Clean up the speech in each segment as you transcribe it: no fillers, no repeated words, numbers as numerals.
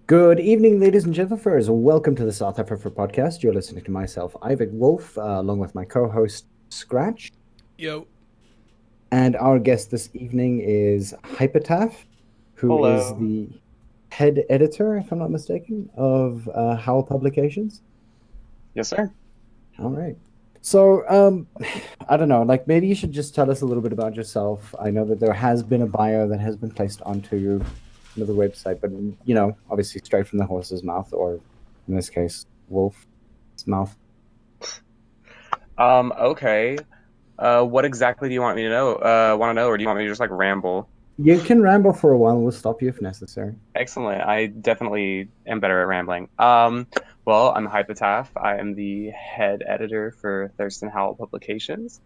Good evening, ladies and gentlemen. Welcome to the south-afrifur podcast. You're listening to myself, Ivic Wolf, along with my co-host, Scratch. Yo. And our guest this evening is Hypetaph, who is Hello. the head editor, if I'm not mistaken, of Howl Publications. Yes, sir. All right. So, I don't know, like maybe you should just tell us a little bit about yourself. I know that there has been a bio that has been placed onto the website, but obviously straight from the horse's mouth, or in this case, wolf's mouth. Okay. What exactly do you want me to know? Want to know, or do you want me to just like ramble? You can ramble for a while. We'll stop you if necessary. Excellent. I definitely am better at rambling. Well, I'm Hypetaph. I am the head editor for Thurston Howl Publications.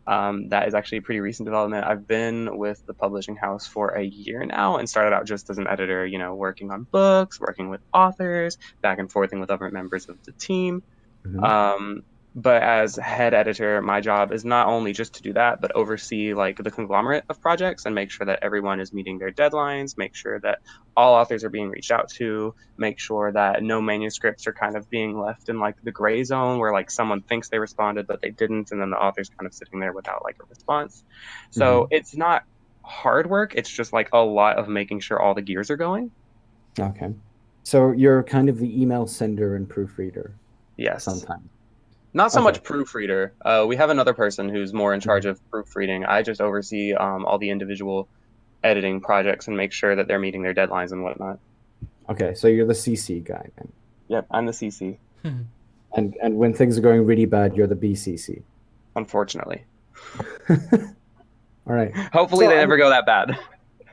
That is actually a pretty recent development. I've been with the publishing house for a year now and started out just as an editor, working on books, working with authors, back and forthing with other members of the team. Mm-hmm. But as head editor, my job is not only just to do that, but oversee like the conglomerate of projects and make sure that everyone is meeting their deadlines, make sure that all authors are being reached out to, make sure that no manuscripts are kind of being left in like the gray zone where like someone thinks they responded, but they didn't. And then the author's kind of sitting there without like a response. So it's not hard work. It's just like a lot of making sure all the gears are going. Okay. So you're kind of the email sender and proofreader. Yes. Sometimes. Not so much proofreader. We have another person who's more in charge of proofreading. I just oversee all the individual editing projects and make sure that they're meeting their deadlines and whatnot. Okay, so you're the CC guy then. Yep, I'm the CC. And when things are going really bad, you're the BCC. Unfortunately. All right. Hopefully they never go that bad.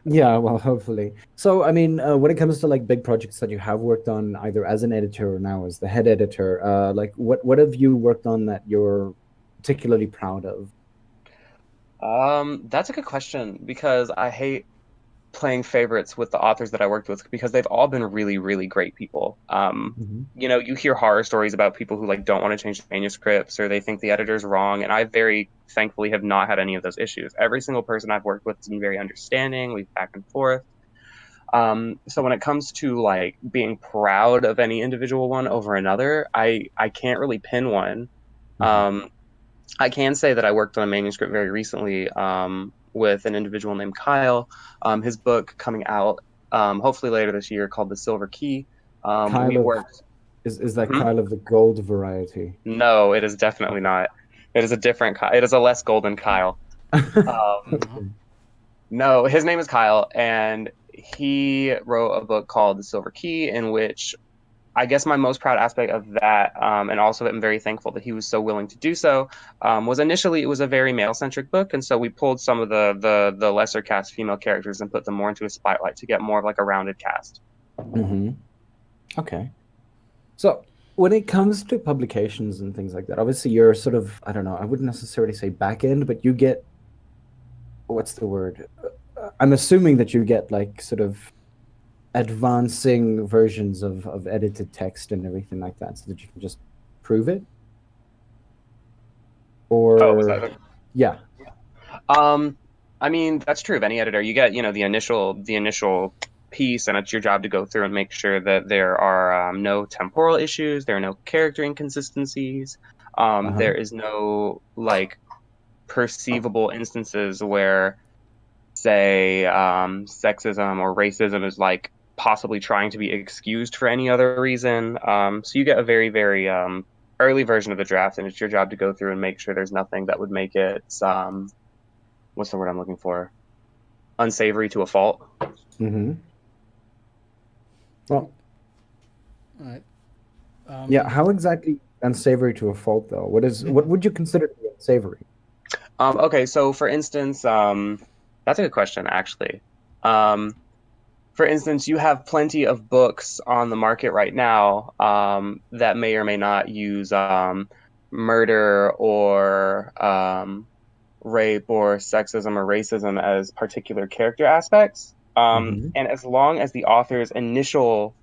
Yeah, well, hopefully. So, I mean, when it comes to like big projects that you have worked on, either as an editor or now as the head editor, like what have you worked on that you're particularly proud of? That's a good question because I hate playing favorites with the authors that I worked with because they've all been really, really great people. You hear horror stories about people who like don't want to change manuscripts or they think the editor's wrong, and I very thankfully have not had any of those issues. Every single person I've worked with has been very understanding. We've back and forth. So when it comes to like being proud of any individual one over another, I can't really pin one. I can say that I worked on a manuscript very recently with an individual named Kyle. His book coming out hopefully later this year called The Silver Key. Is that Kyle of the gold variety? No, it is definitely not. It is a different Kyle. It is a less golden Kyle. No, his name is Kyle, and he wrote a book called The Silver Key, in which I guess my most proud aspect of that, and also I'm very thankful that he was so willing to do so, was initially it was a very male-centric book, and so we pulled some of the lesser cast female characters and put them more into a spotlight to get more of like a rounded cast. Okay. So when it comes to publications and things like that, obviously you're sort of, I don't know, I wouldn't necessarily say back end, but you get, what's the word? I'm assuming that you get like sort of advancing versions of edited text and everything like that so that you can just prove it. Or was that yeah. I mean, that's true of any editor. You get, the initial piece, and it's your job to go through and make sure that there are no temporal issues, there are no character inconsistencies, there is no like perceivable instances where, say, sexism or racism is like possibly trying to be excused for any other reason. So you get a very, very early version of the draft, and it's your job to go through and make sure there's nothing that would make it what's the word I'm looking for? Unsavory to a fault. Well, Right. yeah. How exactly unsavory to a fault, though? What would you consider to be unsavory? Okay, so for instance, that's a good question, actually. For instance, you have plenty of books on the market right now that may or may not use murder or rape or sexism or racism as particular character aspects. And as long as the author's initial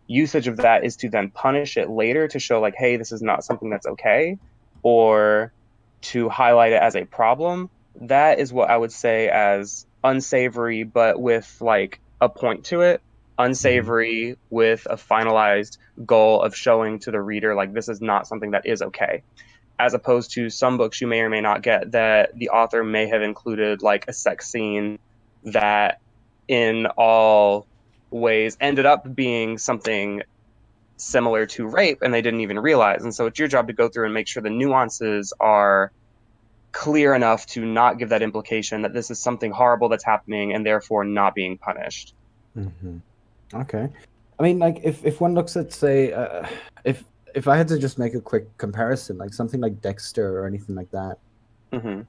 usage of that is to then punish it later to show like, hey, this is not something that's okay, or to highlight it as a problem, that is what I would say as unsavory, but with like a point to it. unsavory with a finalized goal of showing to the reader like this is not something that is okay, as opposed to some books you may or may not get that the author may have included like a sex scene that in all ways ended up being something similar to rape and they didn't even realize. And so it's your job to go through and make sure the nuances are clear enough to not give that implication that this is something horrible that's happening and therefore not being punished. Okay. I mean, like, if one looks at, say, if I had to just make a quick comparison, like something like Dexter or anything like that,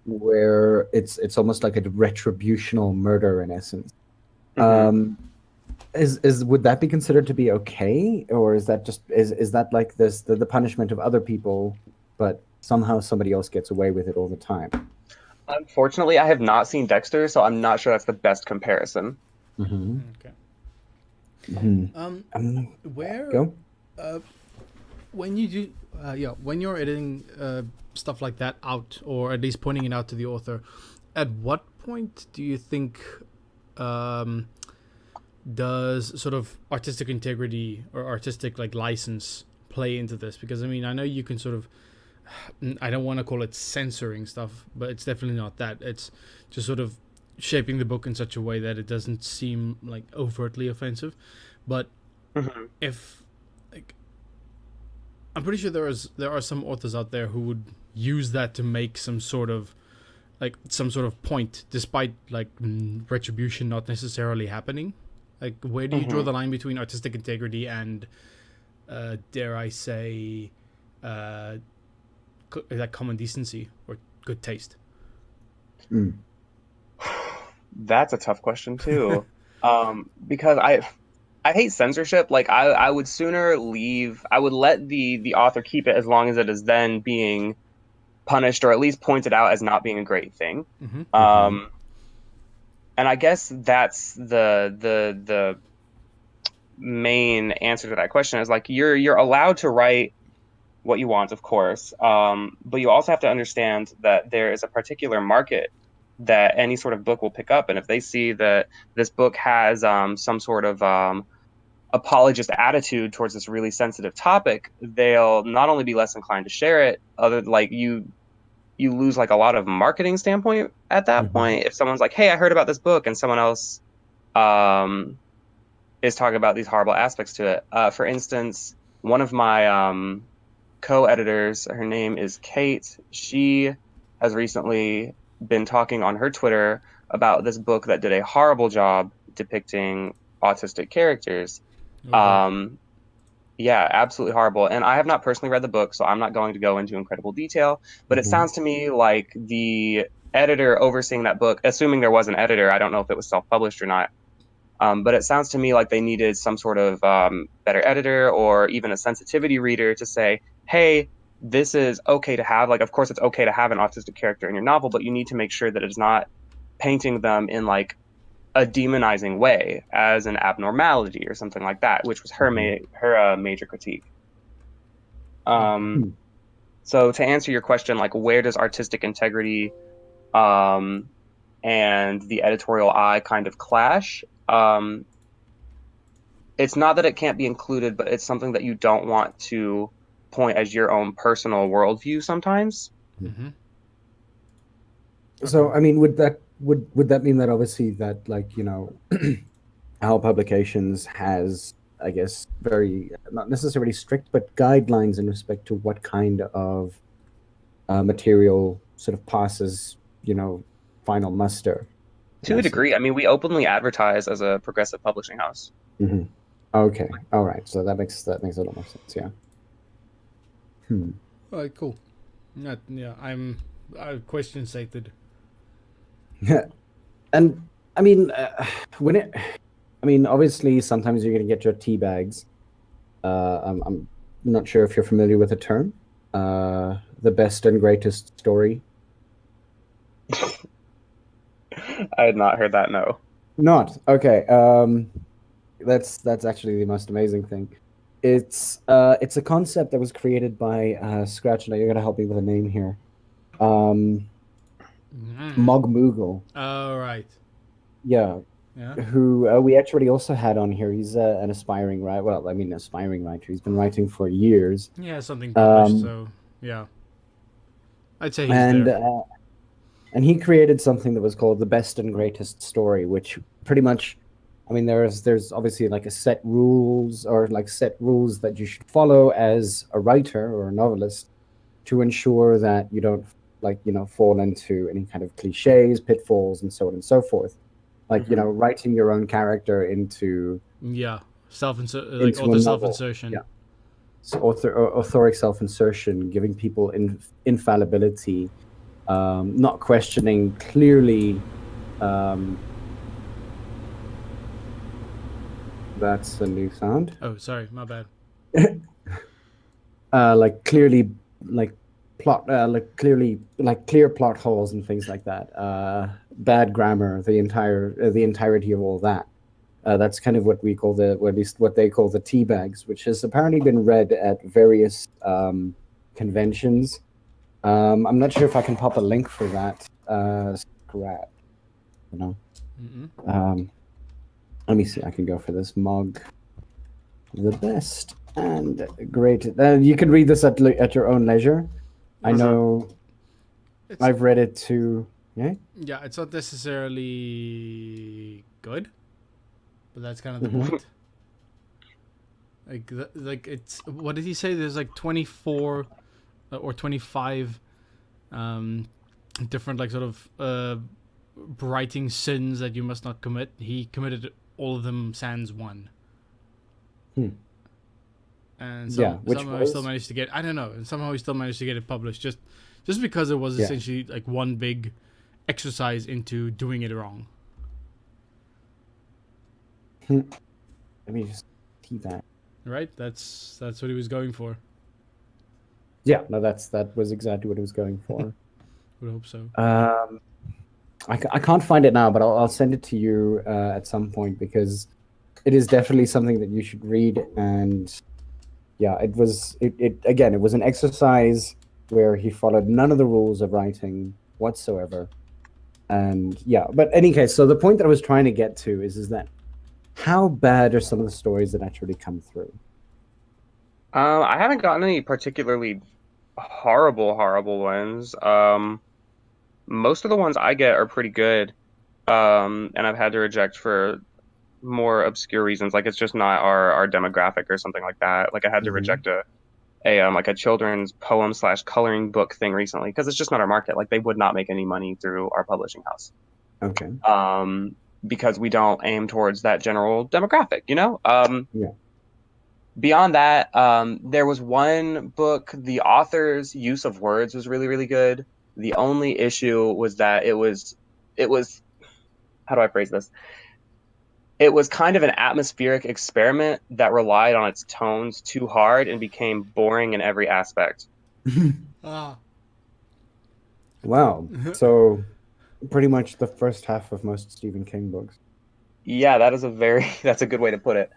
where it's almost like a retributional murder in essence. Would that be considered to be okay, or is that just is that like this the punishment of other people, but somehow somebody else gets away with it all the time? Unfortunately, I have not seen Dexter, so I'm not sure that's the best comparison. Okay. Where Go. When you do when you're editing stuff like that out, or at least pointing it out to the author, at what point do you think does sort of artistic integrity or artistic like license play into this? Because I mean, I know you can sort of, I don't want to call it censoring stuff, but it's definitely not that. It's just sort of shaping the book in such a way that it doesn't seem like overtly offensive. But if like, I'm pretty sure there are some authors out there who would use that to make some sort of point, despite like retribution not necessarily happening. Like, where do you draw the line between artistic integrity and, dare I say, like common decency or good taste? That's a tough question too, because I hate censorship. Like I would sooner leave. I would let the author keep it as long as it is then being punished or at least pointed out as not being a great thing. And I guess that's the main answer to that question is like you're allowed to write what you want, of course, but you also have to understand that there is a particular market that any sort of book will pick up, and if they see that this book has some sort of apologist attitude towards this really sensitive topic, they'll not only be less inclined to share it, you lose like a lot of marketing standpoint at that point. If someone's like, hey, I heard about this book, and someone else is talking about these horrible aspects to it. For instance, one of my co-editors, her name is Kate. She has recently been talking on her Twitter about this book that did a horrible job depicting autistic characters. Yeah, absolutely horrible. And I have not personally read the book, so I'm not going to go into incredible detail. But it sounds to me like the editor overseeing that book, assuming there was an editor, I don't know if it was self-published or not, but it sounds to me like they needed some sort of better editor or even a sensitivity reader to say, hey, this is okay to have. Like, of course, it's okay to have an autistic character in your novel, but you need to make sure that it's not painting them in like a demonizing way as an abnormality or something like that, which was her major critique. So to answer your question, like where does artistic integrity and the editorial eye kind of clash? It's not that it can't be included, but it's something that you don't want to point as your own personal worldview sometimes. So, I mean, would that mean that obviously that, like, you know, Howl Publications has, I guess, very, not necessarily strict, but guidelines in respect to what kind of material sort of passes, you know, final muster? To a degree. I mean, we openly advertise as a progressive publishing house. Okay. All right. So that makes a little more sense. Yeah. All right, cool. I'm question stated. Yeah, and I mean, obviously, sometimes you're gonna get your tea bags. I'm not sure if you're familiar with the term, the best and greatest story. I had not heard that. No. Not okay. That's actually the most amazing thing. It's a concept that was created by Scratch. Now you're gonna help me with a name here. Mog Moogle. Oh, right. Yeah. Yeah. who we actually also had on here. He's an aspiring writer. Well, I mean, aspiring writer. He's been writing for years. Yeah, something published. Um, So yeah, I'd say he's and there. uh, and he created something that was called the best and greatest story, which pretty much, I mean, there's obviously like a set rules or like set rules that you should follow as a writer or a novelist to ensure that you don't fall into any kind of cliches, pitfalls, and so on and so forth. Like writing your own character into Yeah, like into a author novel. self-insertion. Yeah. So authoric self-insertion, giving people infallibility, not questioning clearly. That's a new sound. Oh, sorry, my bad. Like clearly, like plot, like clearly, like clear plot holes and things like that. Bad grammar, the entirety of all that. That's kind of what we call or at least what they call the tea bags, which has apparently been read at various conventions. I'm not sure if I can pop a link for that. Scrap, you know. Let me see. I can go for this mug. The best and great. You can read this at your own leisure. I know. I've read it too. Yeah. Yeah, it's not necessarily good, but that's kind of the point. Like it's, what did he say? There's like 24 or 25 different like sort of writing sins that you must not commit. He committed all of them sans one. And somehow he still managed to get, I don't know, and somehow he still managed to get it published just because it was essentially like one big exercise into doing it wrong. Let me just see that. Right? That's what he was going for. Yeah, no, that was exactly what he was going for. Would hope so. I can't find it now, but I'll send it to you at some point because it is definitely something that you should read. And yeah, it was an exercise where he followed none of the rules of writing whatsoever. And yeah, but any case, so the point that I was trying to get to is that how bad are some of the stories that actually come through? I haven't gotten any particularly horrible ones. Most of the ones I get are pretty good. And I've had to reject for more obscure reasons, like it's just not our demographic or something like that. Like I had to reject a children's poem / coloring book thing recently because it's just not our market. Like they would not make any money through our publishing house. Okay. Because we don't aim towards that general demographic, you know? Yeah. Beyond that, there was one book, the author's use of words was really, really good. The only issue was that it was, how do I phrase this? It was kind of an atmospheric experiment that relied on its tones too hard and became boring in every aspect. Wow. So pretty much the first half of most Stephen King books. Yeah, that's a good way to put it.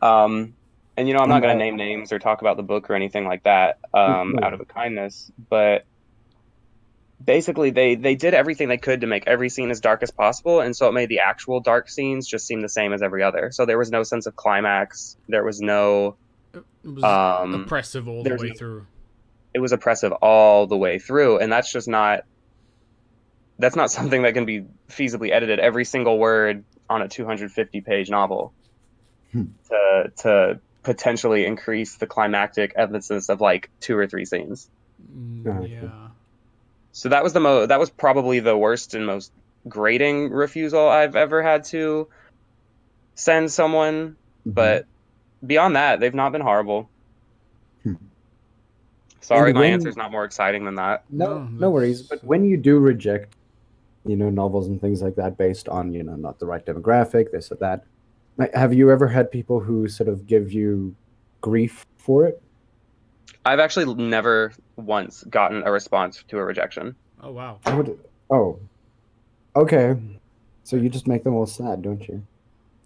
And you know, I'm not going to name names or talk about the book or anything like that out of a kindness, but basically they did everything they could to make every scene as dark as possible, and so it made the actual dark scenes just seem the same as every other. So there was no sense of climax. There was no... It was oppressive all the way through. It was oppressive all the way through, and that's not something that can be feasibly edited every single word on a 250-page novel to potentially increase the climactic emphasis of like 2 or 3 scenes. Yeah. So that was probably the worst and most grating refusal I've ever had to send someone. But beyond that, they've not been horrible. Sorry, my answer's not more exciting than that. No worries. But when you do reject, novels and things like that based on, not the right demographic, this or that, have you ever had people who sort of give you grief for it? I've actually never once gotten a response to a rejection. Oh, wow. Oh, okay. So you just make them all sad, don't you?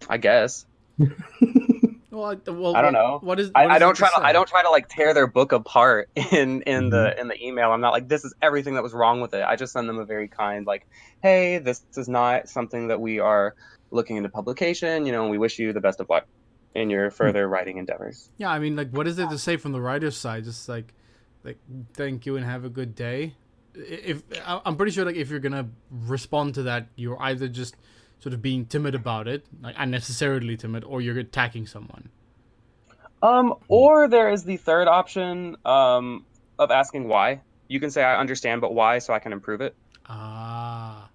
I guess. I don't know. What is I it don't to try to say? like tear their book apart in Mhm. the email. I'm not like, this is everything that was wrong with it. I just send them a very kind, like, hey, this is not something that we are looking into publication, and we wish you the best of luck in your further writing endeavors. Yeah, I mean, like, what is there to say from the writer's side? Just like, thank you and have a good day. If I'm pretty sure, like, if you're gonna respond to that, you're either just sort of being timid about it, like unnecessarily timid, or you're attacking someone. Or there is the third option, of asking why. You can say, I understand, but why, so I can improve it. Ah,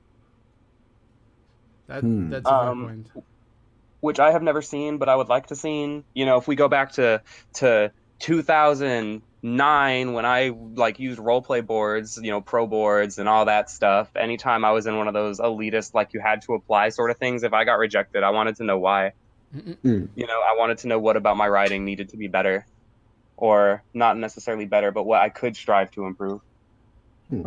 Hmm. that's a fair point. Which I have never seen, but I would like to see. If we go back to 2009 when I like used role play boards, pro boards and all that stuff. Anytime I was in one of those elitist, like you had to apply sort of things, if I got rejected, I wanted to know why. Mm-mm. I wanted to know what about my writing needed to be better, or not necessarily better, but what I could strive to improve. Hmm.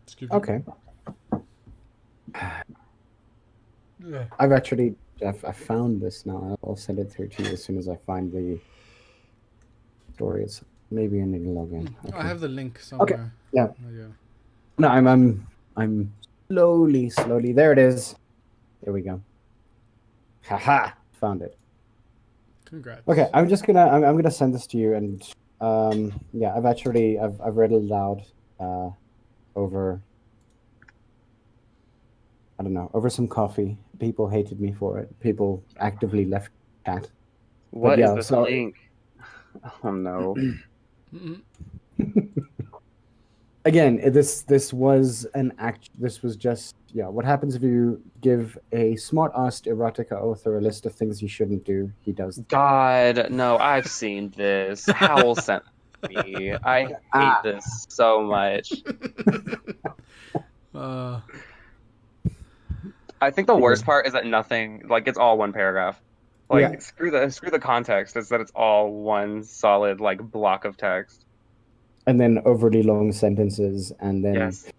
Excuse me. Okay. Yeah. I found this now. I'll send it through to you as soon as I find the stories. Maybe I need to log in. I Okay. have the link somewhere. Yeah. Oh, yeah. No, I'm slowly. There it is. There we go. Haha, found it. Congrats. Okay, I'm gonna send this to you, and yeah, I've read it aloud over, I don't know, over some coffee. People hated me for it. People actively left chat. What is yeah, this so- link? Oh no. Mm-mm. Again, this was an act. This was just, yeah. What happens if you give a smart-assed erotica author a list of things he shouldn't do? He does. God, no, I've seen this. Howl sent me. I hate this so much. uh, I think the worst part is that nothing, like, it's all one paragraph. Like, Yeah. screw the context. It's that it's all one solid, like, block of text. And then overly long sentences, and then Yes.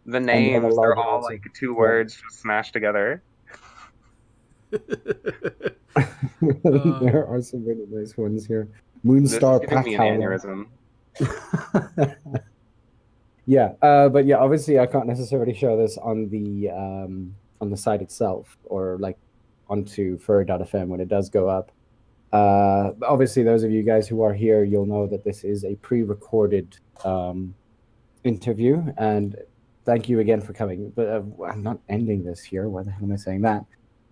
The then a names, lot they're of all words. like two words just smashed together. There are some really nice ones here. This is Moonstar giving me an Pathhowler. aneurysm. Yeah, but yeah, obviously I can't necessarily show this on the site itself, or like onto fur.fm when it does go up. But obviously, those of you guys who are here, you'll know that this is a pre-recorded interview, and thank you again for coming. But I'm not ending this here. Why the hell am I saying that?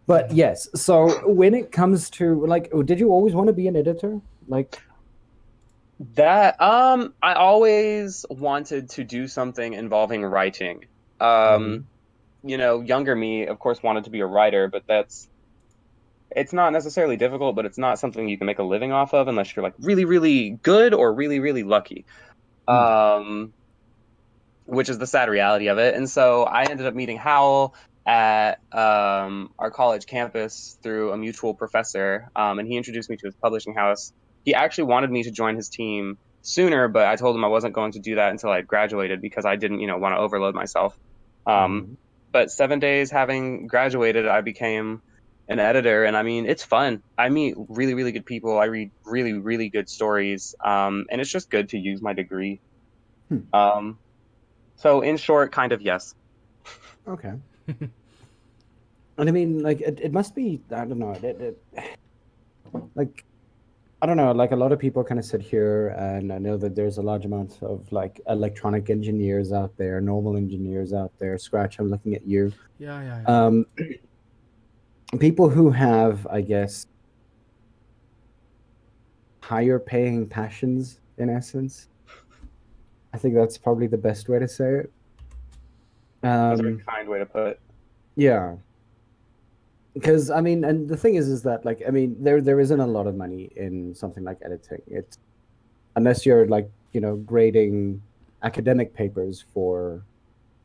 But yes, so when it comes to, like, did you always want to be an editor? Like, That I always wanted to do something involving writing. Younger me, of course, wanted to be a writer, but it's not necessarily difficult, but it's not something you can make a living off of unless you're like really, really good or really, really lucky. Which is the sad reality of it. And so I ended up meeting Howl at our college campus through a mutual professor, and he introduced me to his publishing house. He actually wanted me to join his team sooner, but I told him I wasn't going to do that until I graduated because I didn't, want to overload myself. But 7 days having graduated, I became an editor, and I mean, it's fun. I meet really, really good people. I read really, really good stories, and it's just good to use my degree. So in short, kind of yes. Okay. And I mean, like, it must be, I don't know, like, I don't know, like, a lot of people kind of sit here, and I know that there's a large amount of, like, electronic engineers out there, normal engineers out there. Scratch, I'm looking at you. Yeah. People who have, I guess, higher paying passions, in essence. I think that's probably the best way to say it. That's a very kind way to put it. Yeah. Because I mean, and the thing is that, like, I mean, there isn't a lot of money in something like editing. It's, unless you're like, grading academic papers for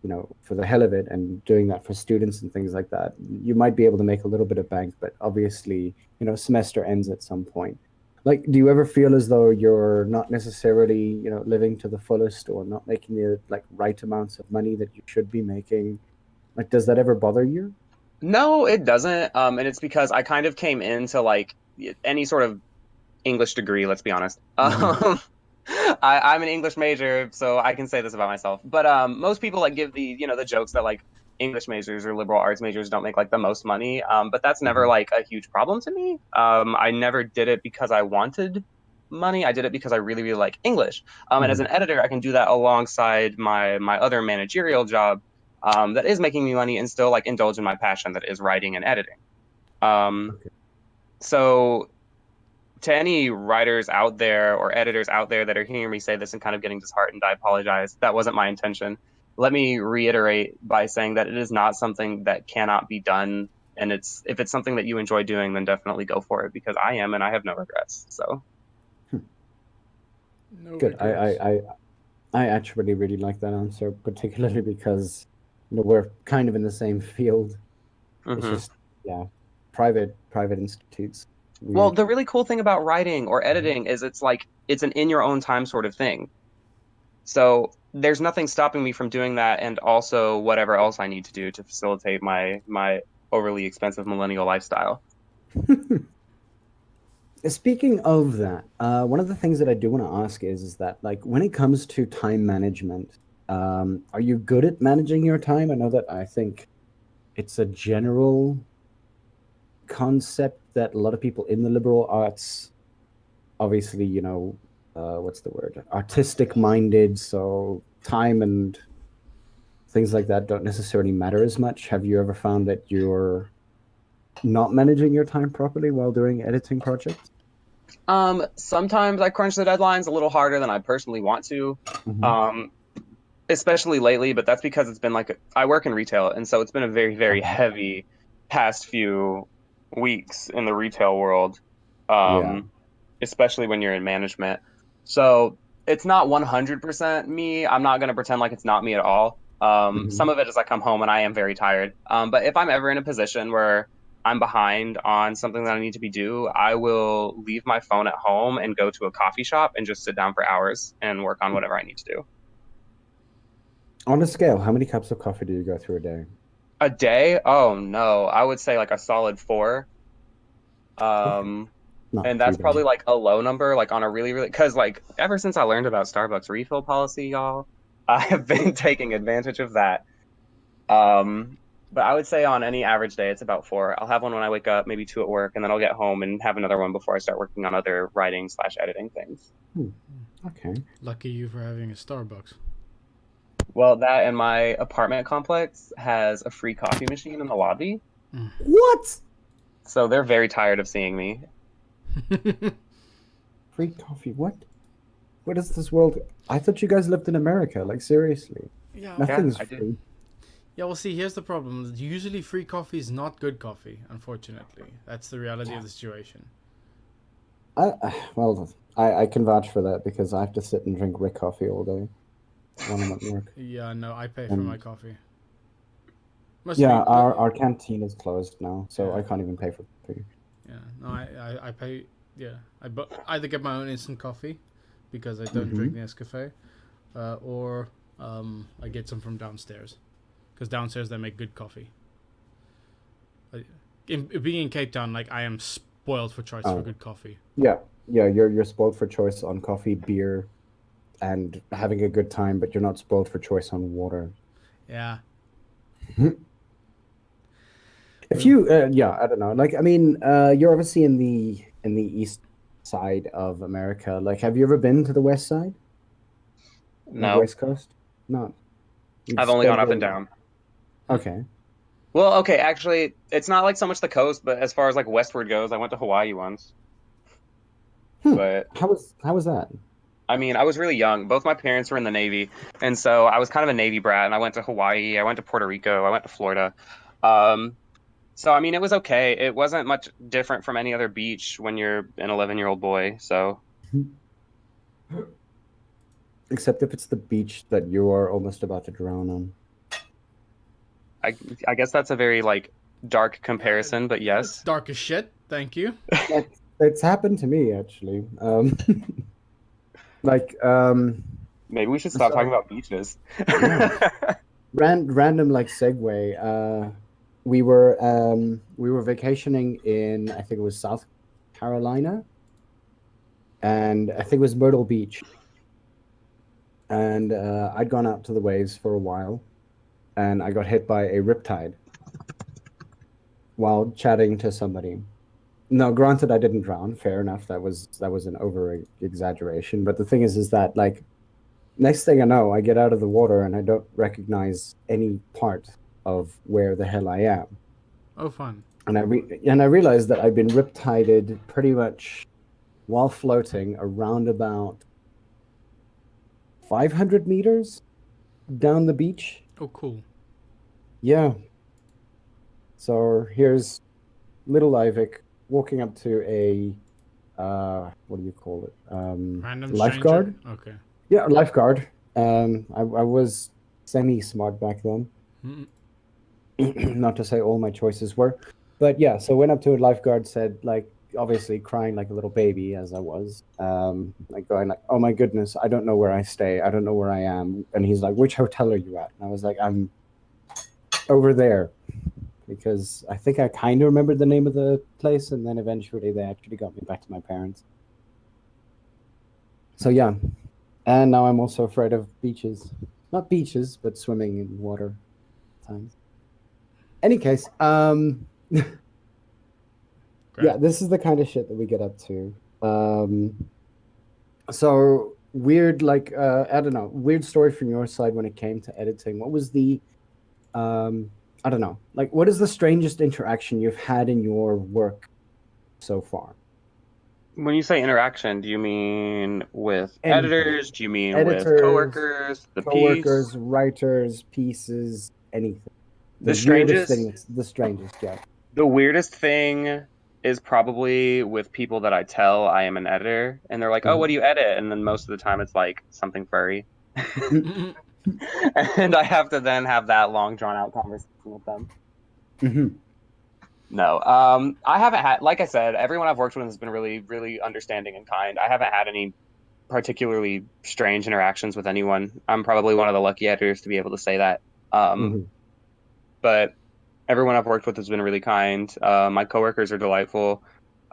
the hell of it and doing that for students and things like that, you might be able to make a little bit of bank, but obviously, semester ends at some point. Like, do you ever feel as though you're not necessarily, living to the fullest, or not making the, like, right amounts of money that you should be making? Like, does that ever bother you? No, it doesn't. And it's because I kind of came into like any sort of English degree, let's be honest. Hmm. I'm an English major, so I can say this about myself. But most people like give the jokes that like English majors or liberal arts majors don't make like the most money. But that's never Hmm. like a huge problem to me. I never did it because I wanted money. I did it because I really, really like English. And as Hmm. an editor, I can do that alongside my other managerial job that is making me money and still like indulge in my passion that is writing and editing. Um, Okay. so to any writers out there or editors out there that are hearing me say this and kind of getting disheartened, I apologize. That wasn't my intention. Let me reiterate by saying that it is not something that cannot be done. And if it's something that you enjoy doing, then definitely go for it because I am and I have no regrets. So No Good. regrets. I actually really like that answer, particularly because we're kind of in the same field. It's hmm just, yeah, private institutes. well, Weird. the really cool thing about writing or Mhm. editing is it's like it's an in your own time sort of thing. So there's nothing stopping me from doing that and also whatever else I need to do to facilitate my overly expensive millennial lifestyle. Speaking of that, one of the things that I do want to ask is that, like, when it comes to time management, are you good at managing your time? I know that I think it's a general concept that a lot of people in the liberal arts, obviously, what's the word? Artistic minded, so time and things like that don't necessarily matter as much. Have you ever found that you're not managing your time properly while doing editing projects? Sometimes I crunch the deadlines a little harder than I personally want to. Hmm. Um, Especially lately, but that's because it's been like I work in retail, and so it's been a very, very Okay. heavy past few weeks in the retail world, Yeah. um, especially when you're in management. So it's not 100% me. I'm not going to pretend like it's not me at all. Hmm. Some of it is I come home and I am very tired. But if I'm ever in a position where I'm behind on something that I need to be due, I will leave my phone at home and go to a coffee shop and just sit down for hours and work on whatever I need to do. On a scale, how many cups of coffee do you go through a day? A day? Oh no, I would say like a solid four. Okay. Um, Not and too that's probably bad. like a low number, like on a really, really, because like ever since I learned about Starbucks refill policy, y'all, I have been taking advantage of that. Um, but I would say on any average day, it's about four. I'll have one when I wake up, maybe two at work, and then I'll get home and have another one before I start working on other writing slash editing things. Hmm. Okay. Lucky you for having a Starbucks. Well, that and my apartment complex has a free coffee machine in the lobby, What? so they're very tired of seeing me. Free coffee? What? What is this world? I thought you guys lived in America. Like, seriously. Yeah, Yeah, Nothing's I do. free. yeah. Well, see, here's the problem. Usually, free coffee is not good coffee. Unfortunately, that's the reality of the situation. Well, I can vouch for that because I have to sit and drink Rick coffee all day when I'm at work. Yeah, no, I pay for my And coffee. Most yeah, people, our canteen is closed now, so yeah, I can't even pay for coffee. yeah. No, I pay. Yeah, either get my own instant coffee because I don't Mm-hmm. drink Nescafe, or I get some from downstairs because downstairs they make good coffee. Being in Cape Town, like I am spoiled for choice for Oh, good coffee. yeah, yeah. You're spoiled for choice on coffee, beer, and having a good time, but you're not spoiled for choice on water. Yeah. If Well, you, yeah, I don't know. Like, I mean, you're obviously in the east side of America. Like, have you ever been to the west side, like No, West Coast? No, you've I've only gone spent up your and down. okay. Well, okay, actually, it's not like so much the coast, but as far as like westward goes, I went to Hawaii once. Hmm. But How was that? I mean, I was really young. Both my parents were in the Navy, and so I was kind of a Navy brat. And I went to Hawaii, I went to Puerto Rico, I went to Florida. Um, so I mean, it was okay. It wasn't much different from any other beach when you're an 11-year-old boy. So Except if it's the beach that you are almost about to drown on. I I guess that's a very like dark yeah, comparison, but yeah, it's yes. dark as shit. Thank you. It's happened to me actually. Like Maybe we should stop talking so about beaches. yeah, random like segue. we were vacationing in, I think it was South Carolina, and I think it was Myrtle Beach. And I'd gone out to the waves for a while, and I got hit by a riptide while chatting to somebody. No, granted, I didn't drown. Fair enough. That was an over exaggeration. But the thing is that like next thing I know, I get out of the water and I don't recognize any part of where the hell I am. Oh, fun. And I realized that I'd been riptided pretty much while floating around about 500 meters down the beach. Oh, cool. Yeah. So here's little Ivic walking up to a what do you call it? Random Lifeguard. stranger? Okay. Yeah, lifeguard. I was semi-smart back then. Mm. Not to say all my choices were, but yeah. So went up to a lifeguard, said like, obviously crying like a little baby as I was, like going like, oh my goodness, I don't know where I stay, I don't know where I am. And he's like, which hotel are you at? And I was like, I'm over there, because I think I kind of remembered the name of the place, and then eventually they actually got me back to my parents. So yeah, and now I'm also afraid of beaches. Not beaches, but swimming in water at times. Any case, Great. yeah, this is the kind of shit that we get up to. So weird, like I don't know, weird story from your side when it came to editing. What was the I don't know, like what is the strangest interaction you've had in your work so far? When you say interaction, do you mean with Anything. editors? Do you mean with Editors, coworkers? The coworkers, piece? writers, pieces, anything. The Weirdest thing, strangest? the strangest, yeah. The weirdest thing is probably with people that I tell I am an editor, and they're like, "Oh, what do you edit?" And then most of the time it's like something furry, Mm-mm. and I have to then have that long drawn out conversation with them. Mm-hmm. No, I haven't had, like I said, everyone I've worked with has been really, really understanding and kind. I haven't had any particularly strange interactions with anyone. I'm probably one of the lucky editors to be able to say that. Mm-hmm. But everyone I've worked with has been really kind. My coworkers are delightful.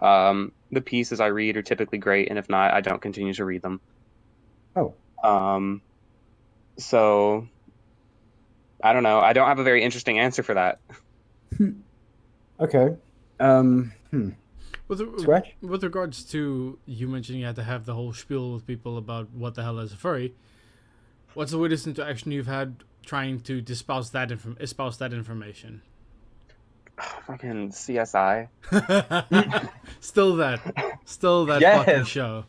The pieces I read are typically great, and if not, I don't continue to read them. Oh. So I don't know. I don't have a very interesting answer for that. Okay. Scratch? With regards to you mentioning you had to have the whole spiel with people about what the hell is a furry, what's the weirdest interaction you've had trying to espouse that information? Fucking CSI. Still that Yes. fucking show.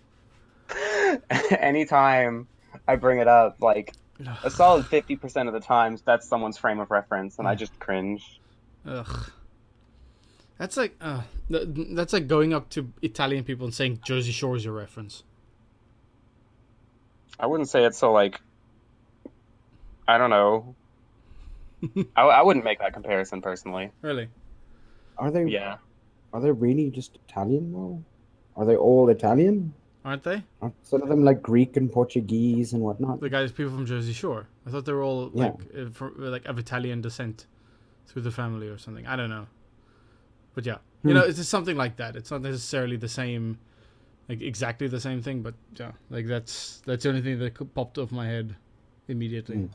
Anytime I bring it up, like a solid 50% of the times, that's someone's frame of reference, and I just cringe. Ugh. That's like going up to Italian people and saying Jersey Shore is your reference. I wouldn't say it's so like, I don't know. I wouldn't make that comparison personally. Really? Are they? Yeah. Are they really just Italian though? Are they all Italian? Aren't they? Aren't some of them like Greek and Portuguese and whatnot? The guys, people from Jersey Shore. I thought they were all Yeah. like of Italian descent through the family or something. I don't know. But yeah, you know, it's just something like that. It's not necessarily the same, like exactly the same thing, but yeah, like that's the only thing that popped off my head immediately.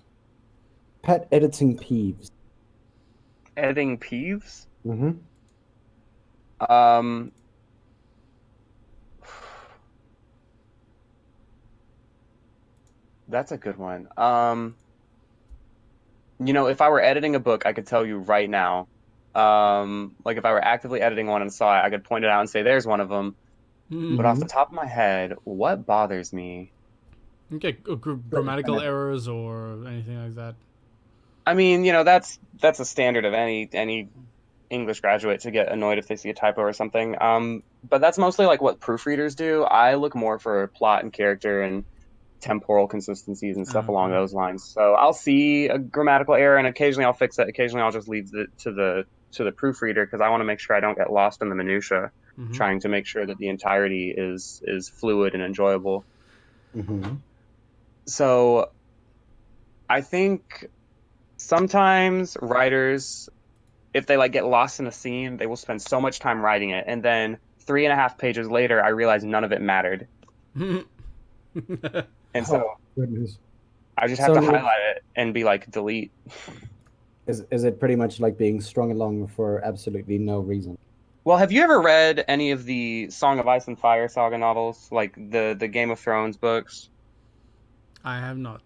Pet editing peeves. Editing peeves? Mm-hmm. That's a good one. You know, if I were editing a book, I could tell you right now. Like if I were actively editing one and saw it, I could point it out and say, "There's one of them." But off the top of my head, what bothers me? Okay, grammatical errors or anything like that. I mean, you know, that's a standard of any English graduate to get annoyed if they see a typo or something. But that's mostly like what proofreaders do. I look more for plot and character and temporal consistencies and stuff along those lines. So I'll see a grammatical error and occasionally I'll fix it. Occasionally I'll just leave it to the proofreader because I want to make sure I don't get lost in the minutia, trying to make sure that the entirety is fluid and enjoyable. Mm-hmm. So I think sometimes writers if they like get lost in a scene, they will spend so much time writing it, and then 3.5 pages later, I realize none of it mattered, and so Oh goodness. I just have So to highlight it and be like delete. is it pretty much like being strung along for absolutely no reason? Well, have you ever read any of the Song of Ice and Fire saga novels, like the Game of Thrones books? I have not.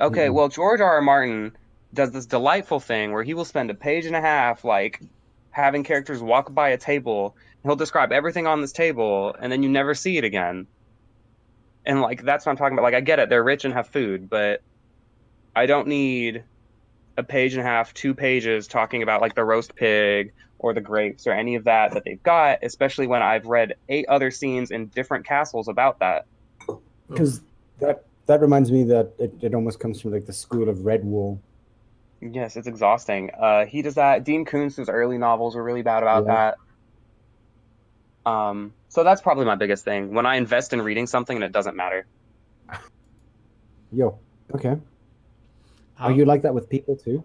Okay, Mm-mm. well, George R. R. Martin does this delightful thing where he will spend a page and a half like having characters walk by a table. He'll describe everything on this table, and then you never see it again. And like that's what I'm talking about. Like I get it, they're rich and have food, but I don't need a page and a half, 2 pages talking about like the roast pig or the grapes or any of that they've got, especially when I've read 8 other scenes in different castles about that. Because that reminds me that it almost comes from like the school of Red Wool. Yes, it's exhausting. He does that. Dean Koontz's early novels were really bad about Yeah. that. So that's probably my biggest thing. When I invest in reading something and it doesn't matter. Yo. Okay. Are How- you like that with people too?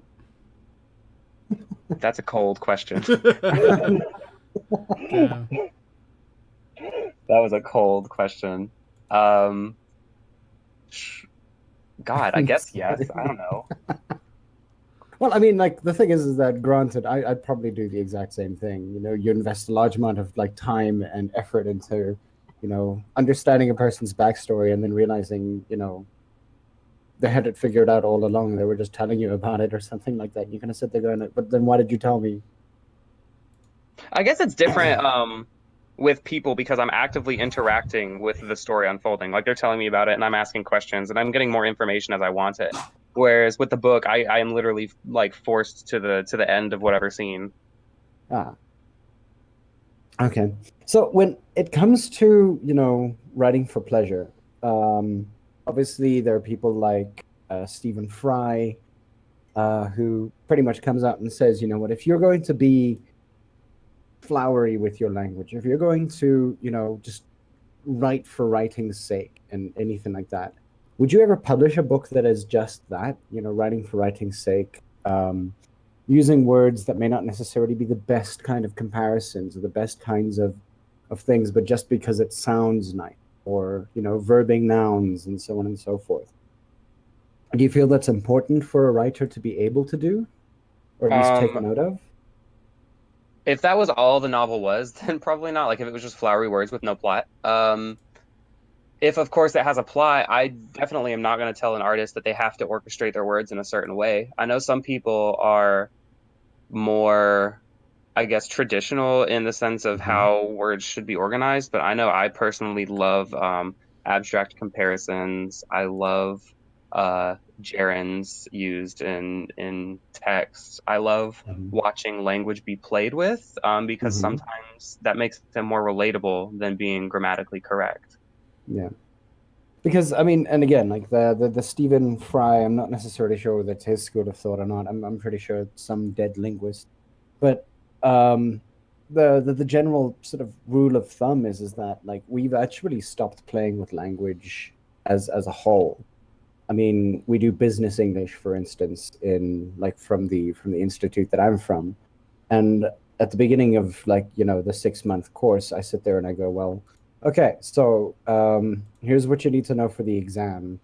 That's a cold question. Yeah. That was a cold question. Um, God, I guess yes. I don't know. Well, I mean, like the thing is that granted, I'd probably do the exact same thing. You know, you invest a large amount of like time and effort into, you know, understanding a person's backstory and then realizing, you know, they had it figured out all along. They were just telling you about it or something like that. You're gonna sit there going, but then why did you tell me? I guess it's different with people because I'm actively interacting with the story unfolding. Like they're telling me about it and I'm asking questions and I'm getting more information as I want it. Whereas with the book, I am literally like forced to the end of whatever scene. Ah, okay. So when it comes to, you know, writing for pleasure, obviously there are people like Stephen Fry, who pretty much comes out and says, you know what, if you're going to be flowery with your language, if you're going to, you know, just write for writing's sake and anything like that, would you ever publish a book that is just that, you know, writing for writing's sake, using words that may not necessarily be the best kind of comparisons or the best kinds of things, but just because it sounds nice, or, you know, verbing nouns and so on and so forth? Do you feel that's important for a writer to be able to do, or at least take Um, note of? if that was all the novel was, then probably not. Like if it was just flowery words with no plot. If of course it has a plot, I definitely am not going to tell an artist that they have to orchestrate their words in a certain way. I know some people are more, I guess, traditional in the sense of Mhm. how words should be organized, but I know I personally love abstract comparisons. I love gerunds used in text. I love Mhm. watching language be played with because Mhm. sometimes that makes them more relatable than being grammatically correct. Yeah. Because I mean, and again, like the Stephen Fry, I'm not necessarily sure whether it's his school of thought or not. I'm pretty sure it's some dead linguist. But um, the general sort of rule of thumb is that like we've actually stopped playing with language as a whole. I mean, we do business English, for instance, in like from the institute that I'm from, and at the beginning of like, you know, the 6 month course, I sit there and I go, well, okay, so here's what you need to know for the exam.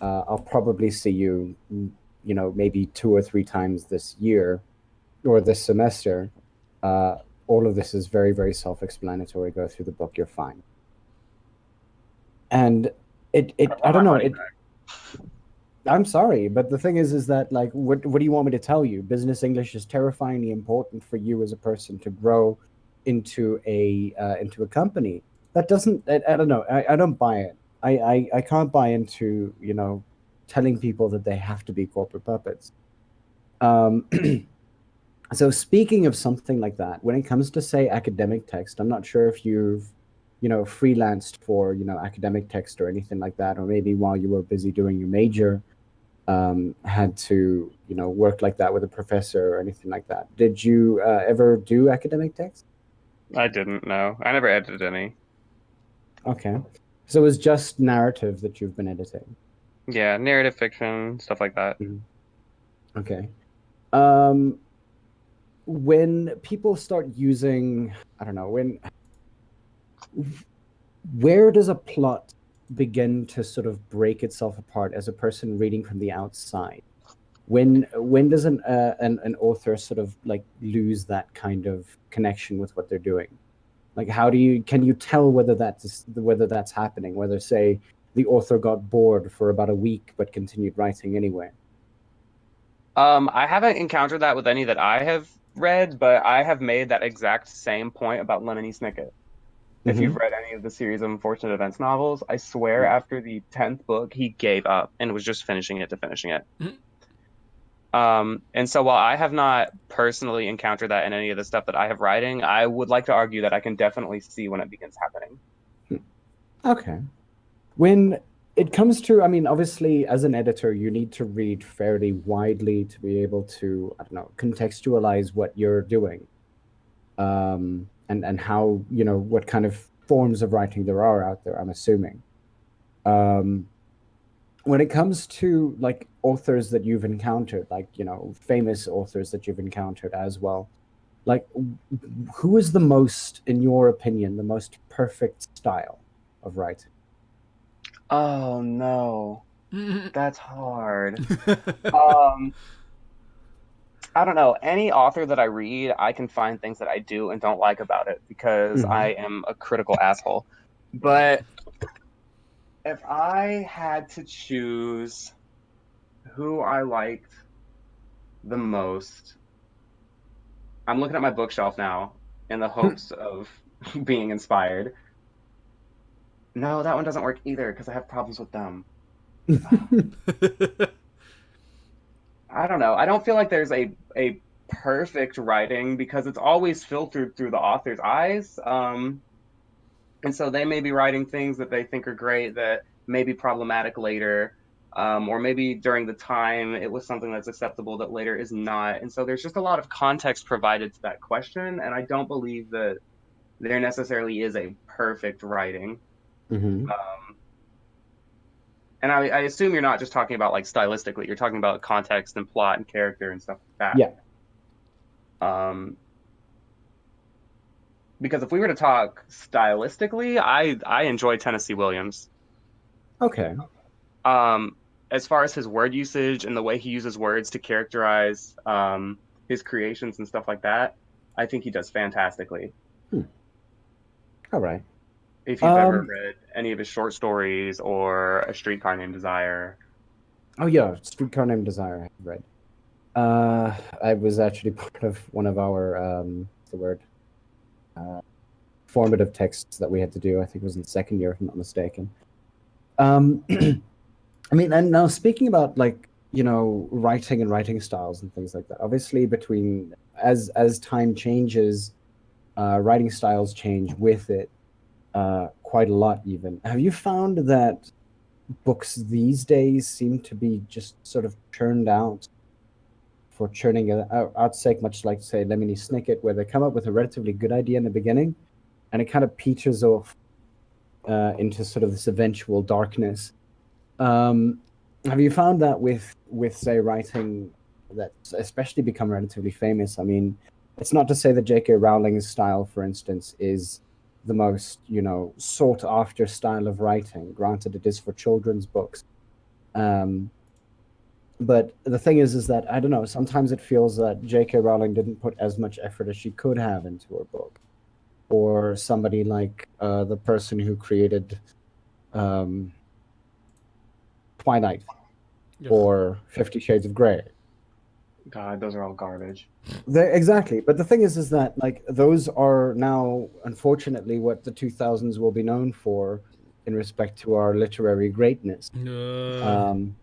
I'll probably see you, you know, maybe 2 or 3 times this year or this semester. Uh, all of this is very, very self-explanatory. Go through the book, you're fine. And I Want don't my know, money it. I'm sorry, but the thing is that like, what do you want me to tell you? Business English is terrifyingly important for you as a person to grow into a company. That doesn't. I don't know. I don't buy it. I can't buy into, you know, telling people that they have to be corporate puppets. Um, so speaking of something like that, when it comes to say academic text, I'm not sure if you've, you know, freelanced for, you know, academic text or anything like that, or maybe while you were busy doing your major, had to, you know, work like that with a professor or anything like that. Did you ever do academic text? I didn't know. I never edited any. Okay. So it was just narrative that you've been editing. Yeah, narrative fiction, stuff like that. Mhm. Okay. Um, when people start using, I don't know, where does a plot begin to sort of break itself apart as a person reading from the outside? When does an author sort of like lose that kind of connection with what they're doing? Like, can you tell whether that's happening? Whether, say, the author got bored for about a week but continued writing anyway? I haven't encountered that with any that I have read, but I have made that exact same point about Lemony Snicket. If Mm-hmm. you've read any of the series of Unfortunate Events novels, I swear after the 10th book, he gave up and was just finishing it to finishing it. And so while I have not personally encountered that in any of the stuff that I have writing, I would like to argue that I can definitely see when it begins happening. Okay. When it comes to, I mean, obviously, as an editor, you need to read fairly widely to be able to, I don't know, contextualize what you're doing, and how, what kind of forms of writing there are out there, I'm assuming. When it comes to like authors that you've encountered, like, famous authors that you've encountered as well, like, who is the most, in your opinion, the most perfect style of writing? Oh no, that's hard. Um, I don't know. Any author that I read, I can find things that I do and don't like about it because I am a critical asshole. But if I had to choose who I liked the most, I'm looking at my bookshelf now in the hopes of being inspired. No, that one doesn't work either because I have problems with them. I don't know. I don't feel like there's a perfect writing because it's always filtered through the author's eyes. And so they may be writing things that they think are great that may be problematic later. Or maybe during the time it was something that's acceptable that later is not. And so there's just a lot of context provided to that question. And I don't believe that there necessarily is a perfect writing. Mm-hmm. And I assume you're not just talking about like stylistically, you're talking about context and plot and character and stuff like that. Yeah. Because if we were to talk stylistically, I enjoy Tennessee Williams. Okay. As far as his word usage and the way he uses words to characterize his creations and stuff like that, I think he does fantastically. All right. If you've ever read any of his short stories or A Streetcar Named Desire. Oh yeah, Streetcar Named Desire I've read. I was actually part of one of our formative texts that we had to do. I think it was in the second year, if I'm not mistaken. I mean, and now speaking about like, writing and writing styles and things like that, obviously as time changes, writing styles change with it, quite a lot even. Have you found that books these days seem to be just sort of churned out for churning out's sake, much like, say, Lemony Snicket, where they come up with a relatively good idea in the beginning, and it kind of peters off into sort of this eventual darkness? Have you found that with say writing that's especially become relatively famous? I mean, it's not to say that J.K. Rowling's style, for instance, is the most sought after style of writing. Granted, it is for children's books. But the thing is that, I don't know, sometimes it feels that J.K. Rowling didn't put as much effort as she could have into her book. Or somebody like the person who created Twilight or 50 Shades of Grey. God, those are all garbage. Exactly. But the thing is that like those are now, unfortunately, what the 2000s will be known for in respect to our literary greatness. And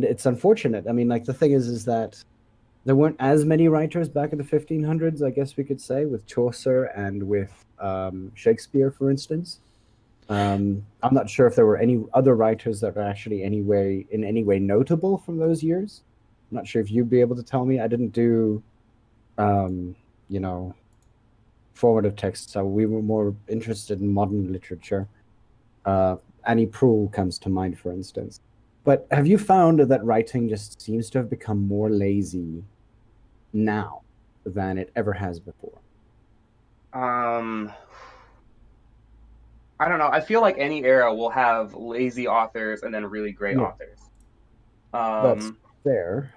it's unfortunate. I mean, like, the thing is that there weren't as many writers back in the 1500s, I guess we could say, with Chaucer and with Shakespeare, for instance. I'm not sure if there were any other writers that were actually in any way notable from those years. I'm not sure if you'd be able to tell me. I didn't do, formative texts, so we were more interested in modern literature. Annie Proulx comes to mind, for instance. But have you found that writing just seems to have become more lazy now than it ever has before? I don't know. I feel like any era will have lazy authors and then really great Yeah, authors. that's Um, fair,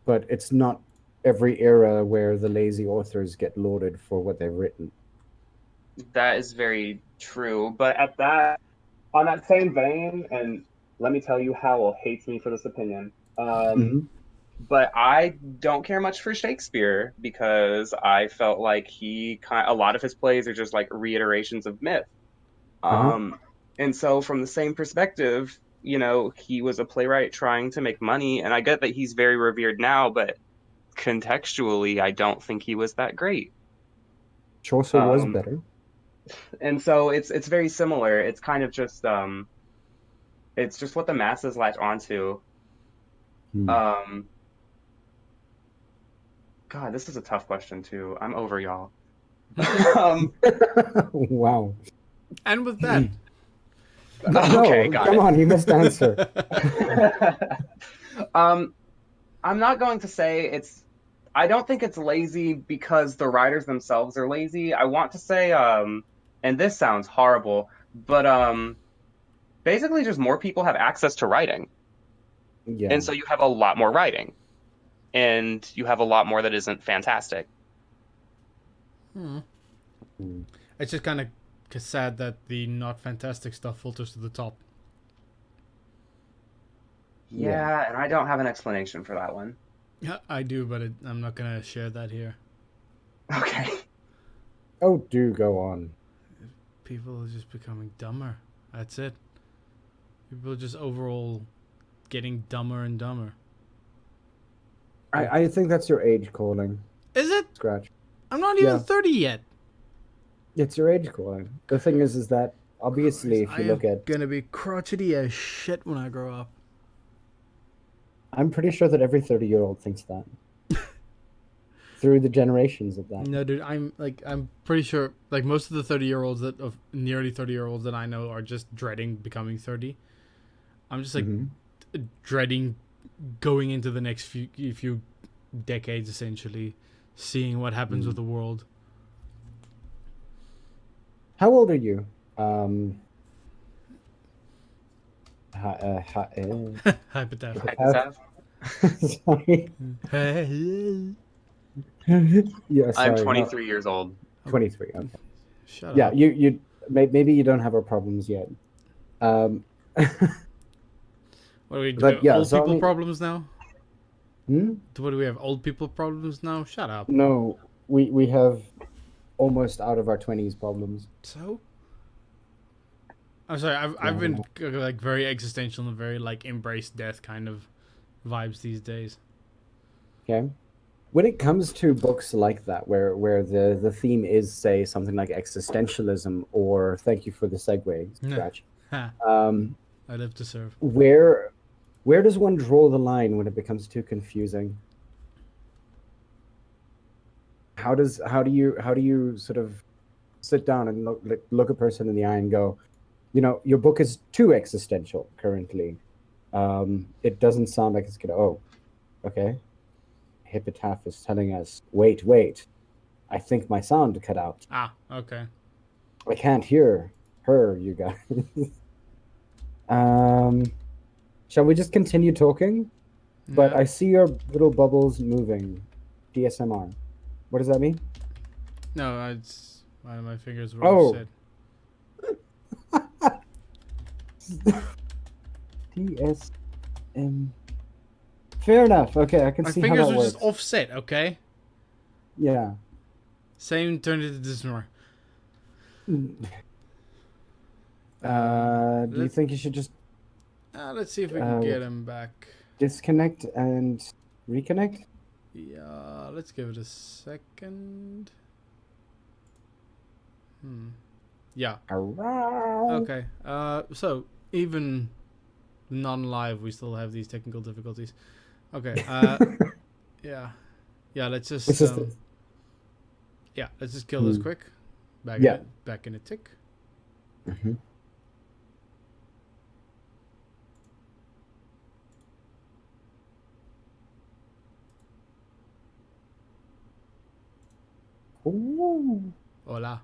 but it's not every era where the lazy authors get lauded for what they've written. that is very true. But on that same vein, and let me tell you, Howell hates me for this opinion. Hmm. But I don't care much for Shakespeare because I felt like a lot of his plays are just like reiterations of myth. Uh-huh. Um, and so from the same perspective, he was a playwright trying to make money, and I get that he's very revered now, but contextually, I don't think he was that great. Chaucer was Um, better. and so it's very similar. It's kind of just it's just what the masses latch onto. Hmm. Um, God, this is a tough question too. I'm over y'all. um, Wow. And with that, okay, No, got come it. on, you missed answer. um, I'm not going to say I don't think it's lazy because the writers themselves are lazy. I want to say, and this sounds horrible, but basically just more people have access to writing. Yeah. And so you have a lot more writing, and you have a lot more that isn't fantastic. Hmm. it's just kind of sad that the not fantastic stuff filters to the top. Yeah. Yeah, and I don't have an explanation for that one. Yeah, I do, but I'm not gonna share that here. Okay. Oh, do go on. People are just becoming dumber. That's it. People are just overall getting dumber and dumber. I think that's your age calling. Is it? Scratch. I'm not even Yeah. 30 yet. It's your age calling. The thing is that obviously, if I you am look at, gonna be crotchety as shit when I grow up. I'm pretty sure that every 30-year-old thinks that through the generations of that. No, dude, I'm pretty sure like most of the 30-year-olds of nearly 30-year-olds that I know are just dreading becoming 30. I'm just like Hmm. dreading going into the next few decades, essentially, seeing what happens with the world. How old are you? Um, Hypetaph. Hypetaph? sorry. Yeah, I'm sorry. No, 23 years old. 23. Okay. Shut Yeah, up. maybe you don't have our problems yet. Um, What do we do? but yeah, Old so I people mean, problems now? hmm? What do we have? Old people problems now? Shut up. No, we have almost out of our 20s problems. So? I'm sorry. I've been like very existential and very like embrace death kind of vibes these days. Okay. When it comes to books like that, where the theme is, say, something like existentialism, or thank you for the segue, Scratch. Ha. Um, I live to serve. where does one draw the line when it becomes too confusing? How do you sort of sit down and look a person in the eye and go, your book is too existential currently. It doesn't sound like it's gonna. Oh, okay. Hypetaph is telling us, wait. I think my sound cut out. Ah, okay. I can't hear her, you guys. um, shall we just continue talking? But Yeah. I see your little bubbles moving. DSMR. What does that mean? No, it's my fingers were Oh. offset. DSM. Fair enough. Okay, I can My see how fingers that were works. just offset. Okay. Yeah. Same turned into this more. Do you think you should just Let's see if we can get him back. disconnect and reconnect? Yeah, let's give it a second. Yeah. Around. Okay. So even non-live, we still have these technical difficulties. Okay. Yeah. Yeah. Let's just. It's just Yeah. Let's just kill this quick. Yeah. Back in a tick. Mhm. Ooh. Hola.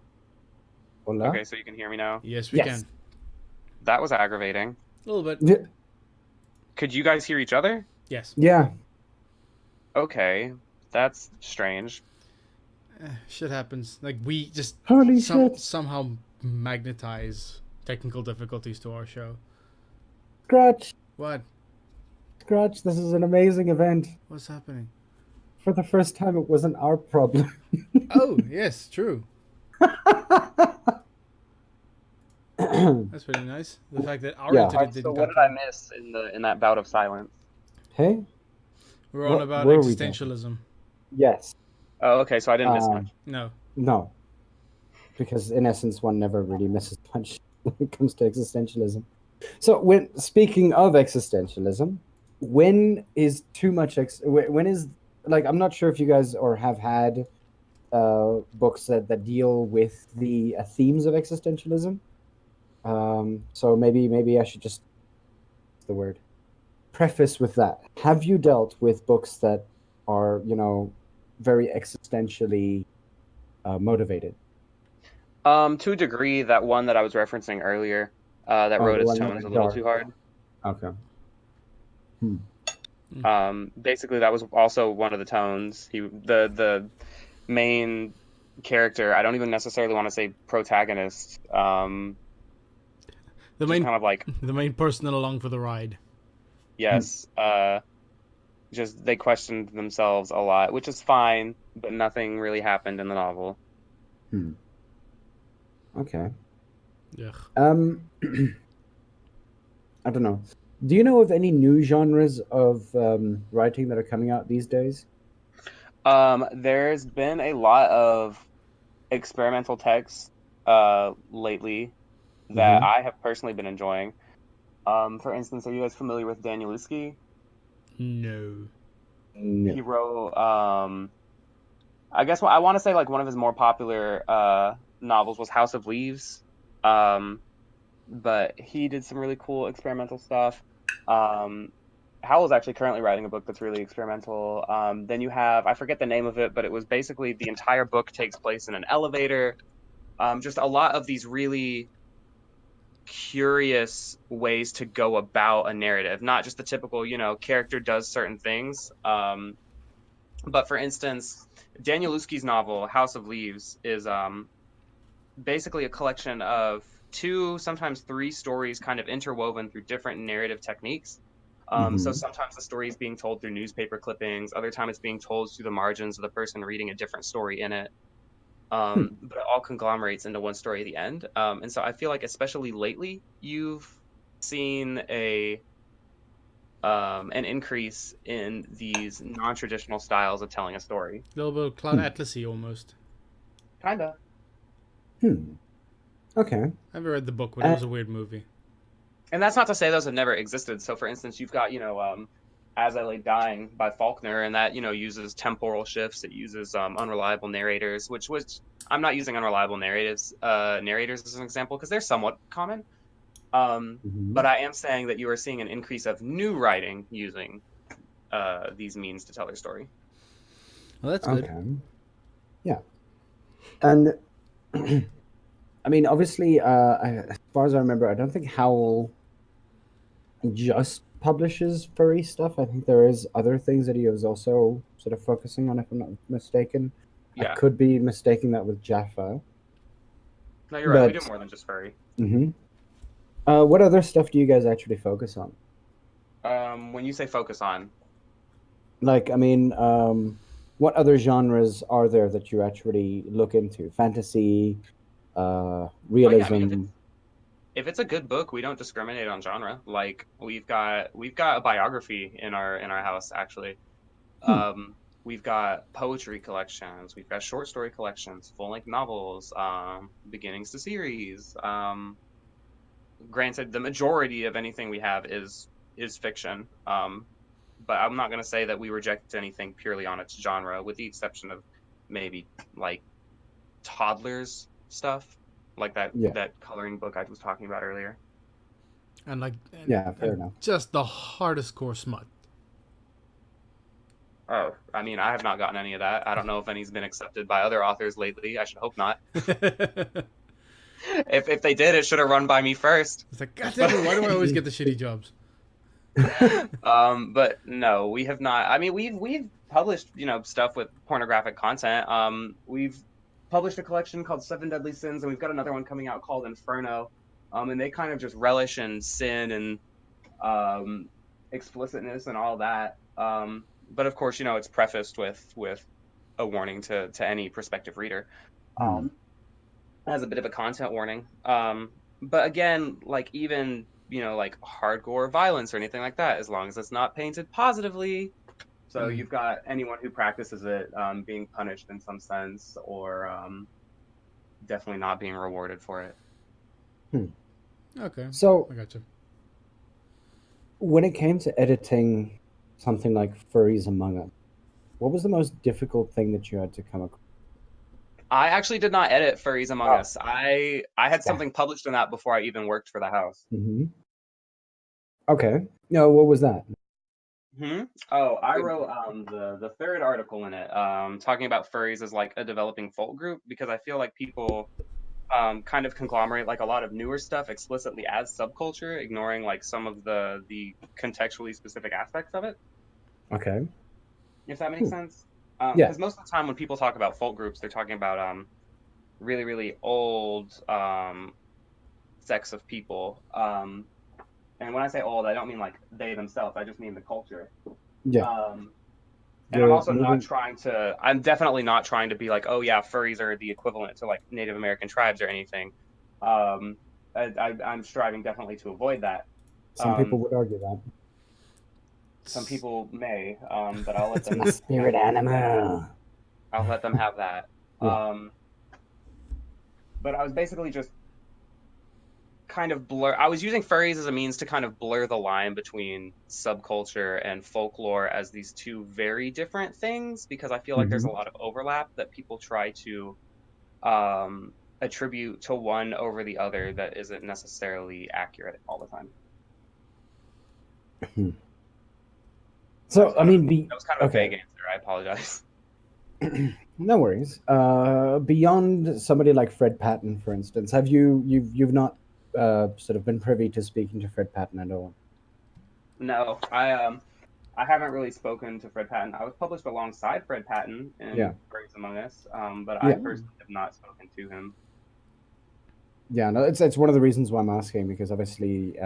Hola. Okay, so you can hear me now. Yes, we Yes. can. That was aggravating. A little bit. Yeah. Could you guys hear each other? Yes. Yeah. Okay, that's strange. Shit happens. Like we just Holy shit. somehow magnetize technical difficulties to our show. Scratch. What? Scratch. This is an amazing event. What's happening? For the first time, it wasn't our problem. Oh, yes, true. That's pretty nice. The fact that our Yeah. internet So didn't what cut did I through. miss in that bout of silence? Hey. We're on What about were we talking? existentialism. Yes. Oh, okay, so I didn't miss much. No. No. Because in essence, one never really misses much when it comes to existentialism. So, when speaking of existentialism, when is too much? When is like I'm not sure if you guys or have had books that deal with the themes of existentialism. So maybe I should just what's the word preface with that. Have you dealt with books that are very existentially motivated? To a degree, that one that I was referencing earlier, that Oh, wrote the its one that tones a went little dark. too hard. Okay. Basically, that was also one of the tones. The main character. I don't even necessarily want to say protagonist. The Just main kind of like the main person along for the ride. yes. Just they questioned themselves a lot, which is fine, but nothing really happened in the novel. Hmm. Okay. Yeah. I don't know. Do you know of any new genres of writing that are coming out these days? There's been a lot of experimental text lately that Mm-hmm. I have personally been enjoying. For instance, are you guys familiar with Danielewski? No. No. He wrote I guess what I want to say like one of his more popular novels was House of Leaves. Um, but he did some really cool experimental stuff. Um, Howell's actually currently writing a book that's really experimental. Then you have I forget the name of it, but it was basically the entire book takes place in an elevator. Just a lot of these really curious ways to go about a narrative, not just the typical, character does certain things. But for instance, Danielewski's novel House of Leaves is basically a collection of two, sometimes three stories kind of interwoven through different narrative techniques. So Mm-hmm. sometimes the story is being told through newspaper clippings, other time it's being told through the margins of the person reading a different story in it. Hmm. But it all conglomerates into one story at the end. And so I feel like especially lately, you've seen a an increase in these non-traditional styles of telling a story. A little bit of Cloud Atlasy almost. Kinda. Hmm. Okay. I haven't read the book, but it was a weird movie. And that's not to say those have never existed. So, for instance, you've got, As I Lay Dying by Faulkner, and that, uses temporal shifts. It uses unreliable narrators, which I'm not using unreliable narrators as an example because they're somewhat common. Mm-hmm. But I am saying that you are seeing an increase of new writing using these means to tell their story. Well, that's good. Okay. Yeah. And I mean, obviously, as far as I remember, I don't think Howell just publishes furry stuff. I think there is other things that he was also sort of focusing on, if I'm not mistaken. I Yeah. could be mistaking that with Jaffa. No, you're right. We do But more than just furry. mhm. What other stuff do you guys actually focus on? When you say focus on, Like, I mean, what other genres are there that you actually look into? Fantasy, oh yeah, I mean, realism. if it's a good book, we don't discriminate on genre. Like we've got a biography in our house actually. Hmm. We've got poetry collections, we've got short story collections, full length novels, beginnings to series. Granted, the majority of anything we have is fiction. But I'm not gonna say that we reject anything purely on its genre, with the exception of maybe like toddlers stuff, like that Yeah. that coloring book I was talking about earlier. And Yeah, fair enough. just the hardest core smut. Oh, I mean, I have not gotten any of that. I don't know if any's been accepted by other authors lately. I should hope not. If they did, it should have run by me first. It's like, God damn it, why do I always get the shitty jobs? But no, we have not. I mean, we've published, stuff with pornographic content. We've published a collection called Seven Deadly Sins, and we've got another one coming out called Inferno. And they kind of just relish in sin and explicitness and all that. But of course, it's prefaced with a warning to any prospective reader. As a bit of a content warning. But again, like even like hardcore violence or anything like that, as long as it's not painted positively. So you've got anyone who practices it being punished in some sense, or definitely not being rewarded for it. Okay. So I gotcha. when it came to editing something like Furries Among Us, what was the most difficult thing that you had to come across? I actually did not edit Furries Among Us. I had something published in that before I even worked for the house. Okay. No, what was that? Oh, I wrote the third article in it, talking about furries as like a developing folk group, because I feel like people kind of conglomerate like a lot of newer stuff explicitly as subculture, ignoring like some of the contextually specific aspects of it. Okay. If that makes sense. Yeah. Because most of the time when people talk about folk groups, they're talking about really, really old sects of people. And when I say old, I don't mean like they themselves. I just mean the culture. Yeah. And I'm also not trying to. I'm definitely not trying to be like, oh yeah, furries are the equivalent to like Native American tribes or anything. I'm striving definitely to avoid that. Some people would argue that. Some people may, but I'll let them. The spirit animal. I'll let them have that. Yeah. But I was basically just kind of I was using furries as a means to kind of blur the line between subculture and folklore as these two very different things, because I feel like there's a lot of overlap that people try to attribute to one over the other that isn't necessarily accurate all the time. So I mean, that was kind of a vague answer. I apologize. No worries. Beyond somebody like Fred Patton, for instance, have you've not sort of been privy to speaking to Fred Patton at all? No, I haven't really spoken to Fred Patton. I was published alongside Fred Patton in Furries Among Us, but I personally have not spoken to him. Yeah, no, it's one of the reasons why I'm asking, because obviously,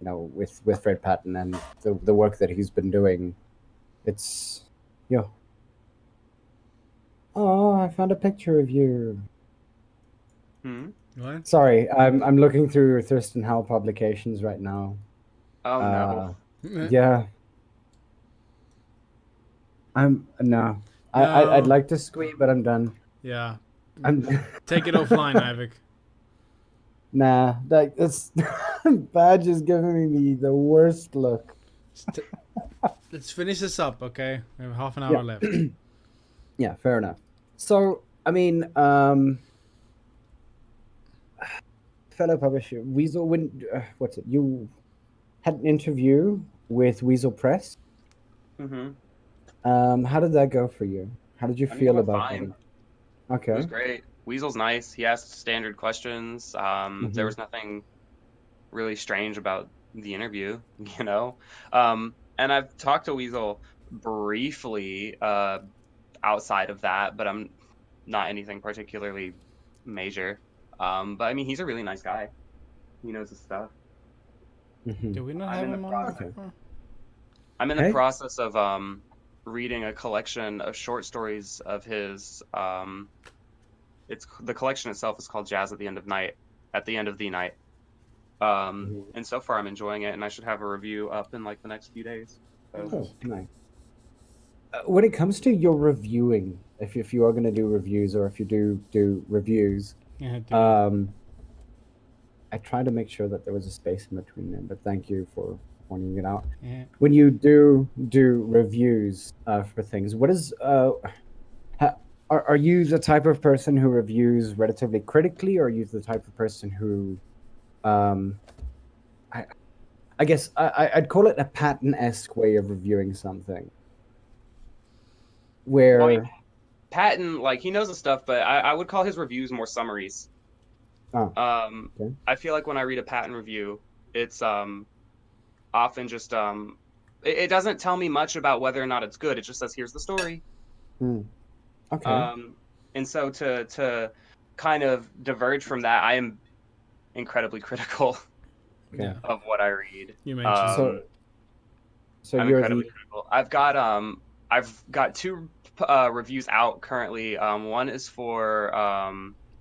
with Fred Patton and the work that he's been doing, it's Oh, I found a picture of you. What? Sorry, I'm looking through Thurston Howl Publications right now. Oh no. Yeah. I'd like to squeak, but I'm done. Yeah. Take it offline, Ivik. Nah, that's Badge is giving me the worst look. Let's finish this up, okay? We have half an hour left. Yeah, fair enough. So, I mean, fellow publisher Weasel, what's it? You had an interview with Weasel Press. How did that go for you? How did you feel about it? Okay. It was great. Weasel's nice. He asked standard questions. There was nothing really strange about the interview, and I've talked to Weasel briefly outside of that, but I'm not anything particularly major. But I mean, he's a really nice guy. He knows his stuff. Do we not have him on? I'm in the process of reading a collection of short stories of his. The collection itself is called Jazz at the End of Night. At the End of the Night. And so far I'm enjoying it, and I should have a review up in like the next few days. So. Oh, nice. When it comes to your reviewing, if you are going to do reviews, or if you do reviews, I try to make sure that there was a space in between them, but thank you for pointing it out. When you do reviews for things, what is are you the type of person who reviews relatively critically, or are you the type of person who I guess I'd call it a Patton-esque way of reviewing something? where Well, I mean, Patton, like he knows the stuff, but I would call his reviews more summaries. oh, okay. I feel like when I read a Patton review, it's often just it doesn't tell me much about whether or not it's good. It just says here's the story. Hmm. Okay. Um, and so to kind of diverge from that, I am incredibly critical Okay. Yeah. of what I read. You mentioned So so I'm you're incredibly the critical. I've got two reviews out currently. One is for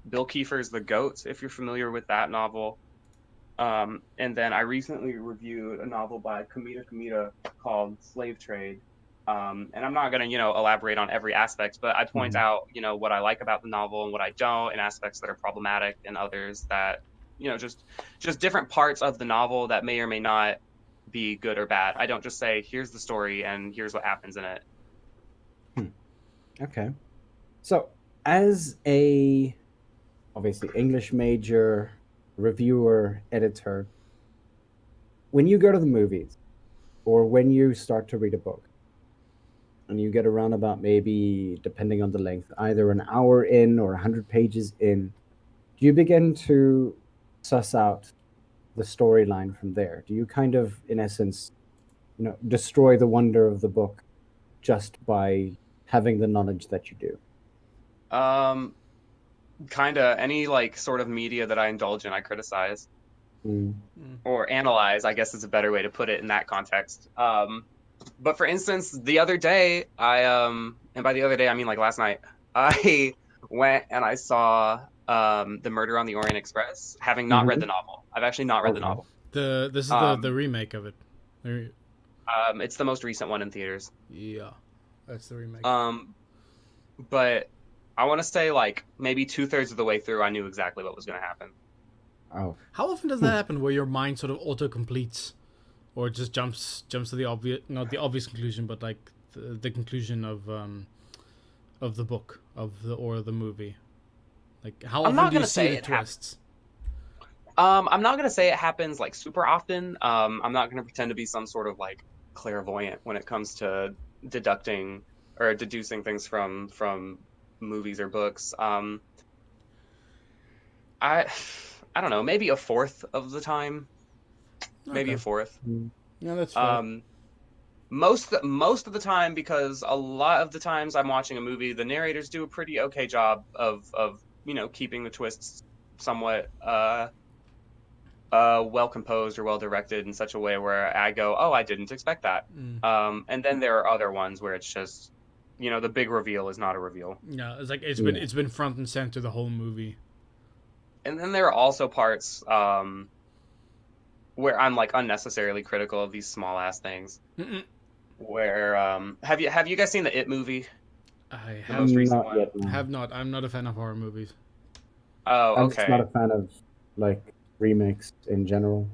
Bill Kiefer's The Goat, if you're familiar with that novel. And then I recently reviewed a novel by Kamita Kamita called Slave Trade. And I'm not going to, elaborate on every aspect, but I point Mhm. out, what I like about the novel and what I don't, and aspects that are problematic, and others that, just different parts of the novel that may or may not be good or bad. I don't just say, here's the story and here's what happens in it. Okay. So as a obviously English major, reviewer, editor, when you go to the movies or when you start to read a book and you get around about maybe, depending on the length, either an hour in or 100 pages in, do you begin to suss out the storyline from there? Do you kind of, in essence, destroy the wonder of the book just by having the knowledge that you do? Um, Kind of any like sort of media that I indulge in, I criticize Mm. or analyze, I guess is a better way to put it in that context. But for instance, the other day, and by the other day, I mean like last night, I went and I saw The Murder on the Orient Express, having not read the Mhm. novel. I've actually not read the Okay. novel. this is the Um, remake of it. The- it's the most recent one in theaters. Yeah, that's the remake. Um, but I want to say like maybe 2/3 of the way through, I knew exactly what was going to happen. Oh. How often does that happen, where your mind sort of auto completes, or just jumps to the obvious, not the obvious conclusion, but like the conclusion of the book or the movie? Like, how I'm often not do you going to see say the it happens. twists? I'm not gonna say it happens like super often. I'm not gonna pretend to be some sort of like clairvoyant when it comes to deducting or deducing things from movies or books. I I don't know, maybe a fourth of the time, maybe Okay, a fourth. Mm. yeah, that's fair. Um, most of the time, because a lot of the times I'm watching a movie, the narrators do a pretty okay job of keeping the twists somewhat well composed or well directed in such a way where I go, oh, I didn't expect that. Mm. And then there are other ones where it's just, the big reveal is not a reveal. Yeah, it's like Yeah. it's been front and center the whole movie. And then there are also parts where I'm like unnecessarily critical of these small ass things. Mm-mm. Where have you guys seen the It movie, I the most have recent Not one? yet, no. have not. I'm not a fan of horror movies. Oh, I'm just not okay. a fan of like remakes in general.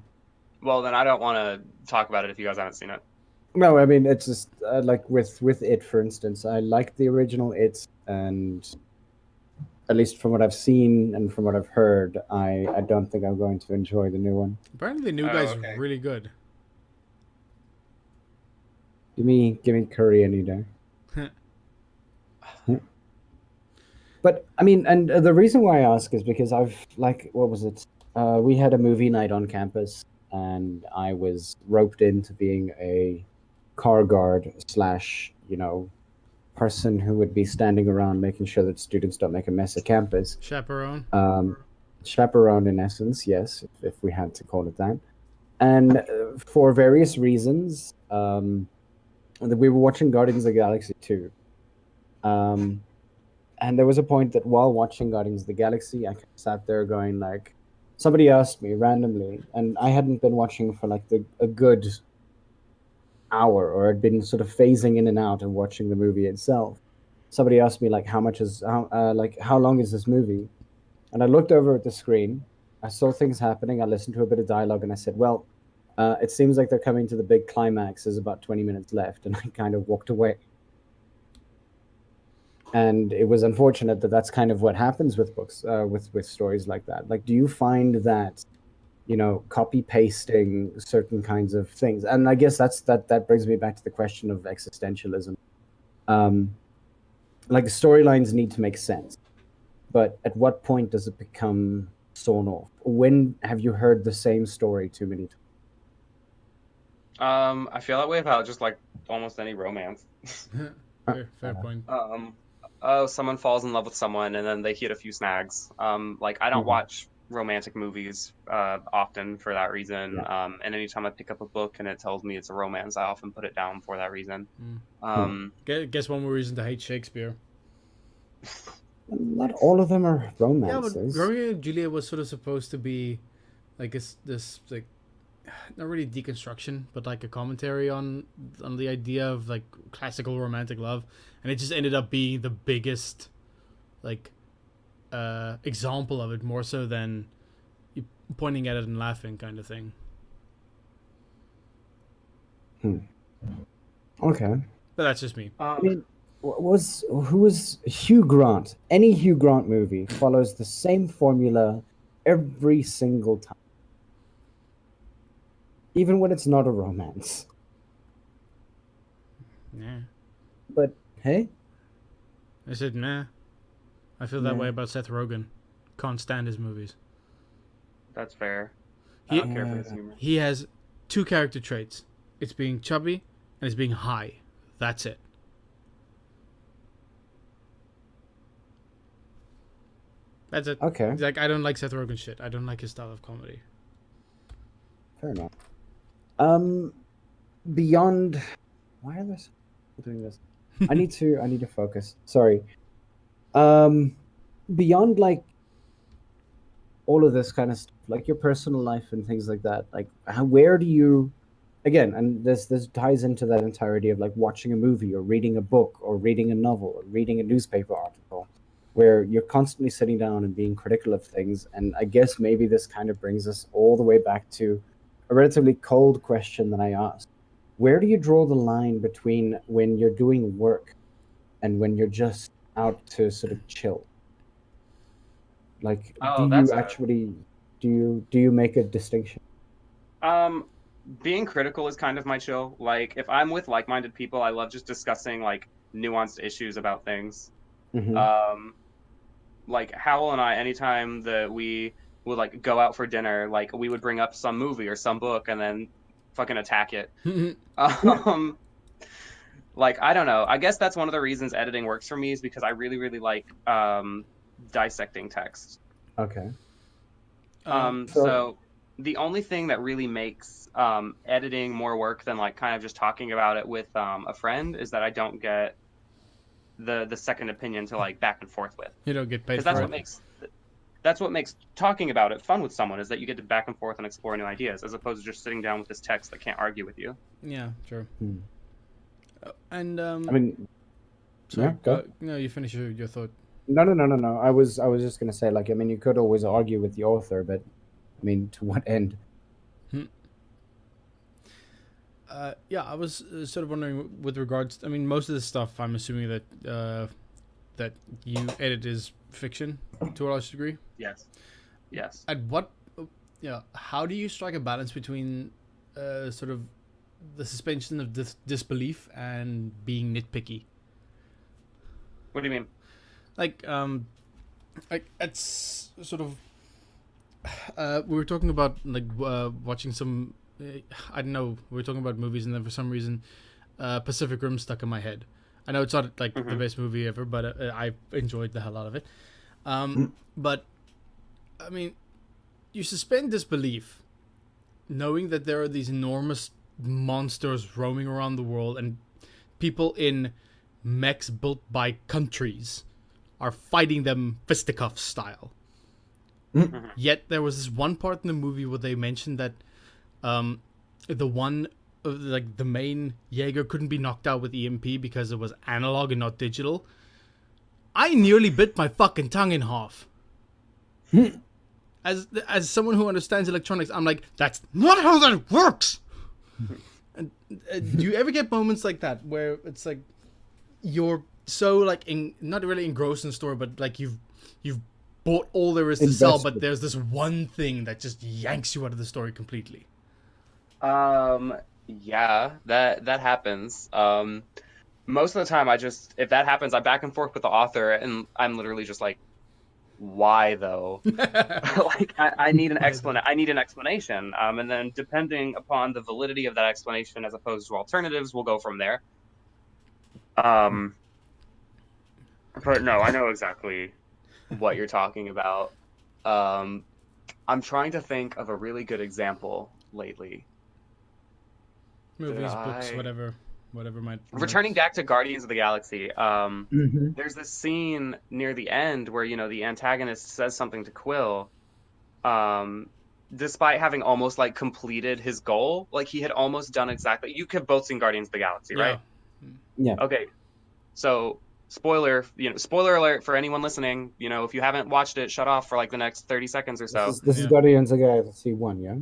Well, then I don't want to talk about it if you guys haven't seen it. No, I mean it's just like with it, for instance. I like the original It, and at least from what I've seen and from what I've heard, I don't think I'm going to enjoy the new one. Apparently, the new Oh, guy's okay. really good. Give me Curry any day. But I mean, and the reason why I ask is because I've like, what was it? We had a movie night on campus, and I was roped into being a car guard slash, person who would be standing around making sure that students don't make a mess at campus. Chaperone. Um, Chaperone, in essence, yes, if we had to call it that. And for various reasons, we were watching Guardians of the Galaxy 2. Um, and there was a point that while watching Guardians of the Galaxy, I sat there going like, somebody asked me randomly, and I hadn't been watching for like a good hour, or I'd been sort of phasing in and out of watching the movie itself. Somebody asked me like, how long is this movie? And I looked over at the screen. I saw things happening. I listened to a bit of dialogue, and I said, well, it seems like they're coming to the big climax. There's about 20 minutes left, and I kind of walked away. And it was unfortunate that that's kind of what happens with books, with stories like that. Like, do you find that, copy pasting certain kinds of things? And I guess that brings me back to the question of existentialism. Um, like storylines need to make sense, but at what point does it become sawn off? When have you heard the same story too many times? I feel that way about just like almost any romance. Fair point. Oh, someone falls in love with someone and then they hit a few snags. Like I don't watch romantic movies often for that reason. Yeah. And anytime I pick up a book and it tells me it's a romance, I often put it down for that reason. Guess one more reason to hate Shakespeare. Not all of them are Yeah, romances. but Romeo and Juliet was sort of supposed to be like this like not really deconstruction, but like a commentary on the idea of like classical romantic love, and it just ended up being the biggest like example of it, more so than you pointing at it and laughing kind of thing. Okay. But that's just me. I mean, who was Hugh Grant? Any Hugh Grant movie follows the same formula every single time, even when it's not a romance. Yeah. But hey, I said nah. I feel that way about Seth Rogen. Can't stand his movies. That's fair. I don't care for his humor. He has two character traits. It's being chubby and it's being high. That's it. That's it. okay, Like, I don't like Seth Rogen shit. I don't like his style of comedy. fair enough. Beyond, why are they doing this? I need to focus. Sorry. Beyond like all of this kind of stuff, like your personal life and things like that, like where do you, again, and this ties into that entirety of like watching a movie or reading a book or reading a novel or reading a newspaper article, where you're constantly sitting down and being critical of things. And I guess maybe this kind of brings us all the way back to a relatively cold question that I asked. Where do you draw the line between when you're doing work and when you're just out to sort of chill? Like, do you make a distinction? Being critical is kind of my chill. Like if I'm with like-minded people, I love just discussing like nuanced issues about things. Like Howell and I, anytime that we would like go out for dinner, like we would bring up some movie or some book and then fucking attack it. Like I don't know. I guess that's one of the reasons editing works for me, is because I really, really like dissecting text. Okay. So the only thing that really makes editing more work than like kind of just talking about it with a friend is that I don't get the second opinion to like back and forth with. You don't get paid Because for that's what makes talking about it fun with someone, is that you get to back and forth and explore new ideas, as opposed to just sitting down with this text that can't argue with you. Yeah, sure. And I mean, sorry, yeah, go. No, you finish your thought. No. I was just gonna say, like, I mean, you could always argue with the author, but I mean, to what end? Yeah, I was sort of wondering with regards. I mean, most of the stuff I'm assuming that that you edit is fiction to a large degree. Yes. At what, how do you strike a balance between sort of the suspension of disbelief and being nitpicky? What do you mean? Like it's sort of we were talking about like watching some I don't know, we were talking about movies, and then for some reason Pacific Rim stuck in my head. I know it's not like the best movie ever, but I enjoyed the hell out of it. But I mean, you suspend disbelief knowing that there are these enormous monsters roaming around the world, and people in mechs built by countries are fighting them fisticuffs style. Yet there was this one part in the movie where they mentioned that the one like the main Jaeger couldn't be knocked out with EMP because it was analog and not digital. I nearly bit my fucking tongue in half. As someone who understands electronics, I'm like, that's not how that works. And, do you ever get moments like that where it's like you're so like not really engrossed in the story, but like you've bought all there is to sell, but there's this one thing that just yanks you out of the story completely? Yeah, that happens. most of the time, if that happens, I back and forth with the author, and I'm literally just like, why though? Like I need I need an explanation. And then depending upon the validity of that explanation as opposed to alternatives, we'll go from there. Um, but no, I know exactly what you're talking about. Um, I'm trying to think of a really good example lately. Movies, books, whatever might. Returning back to Guardians of the Galaxy, Mm-hmm. there's this scene near the end where, the antagonist says something to Quill, despite having almost like completed his goal. Like he had almost done exactly. You have both seen Guardians of the Galaxy, right? Yeah. Okay. So spoiler alert for anyone listening. If you haven't watched it, shut off for like the next 30 seconds or so. This is Guardians of the Galaxy 1, yeah?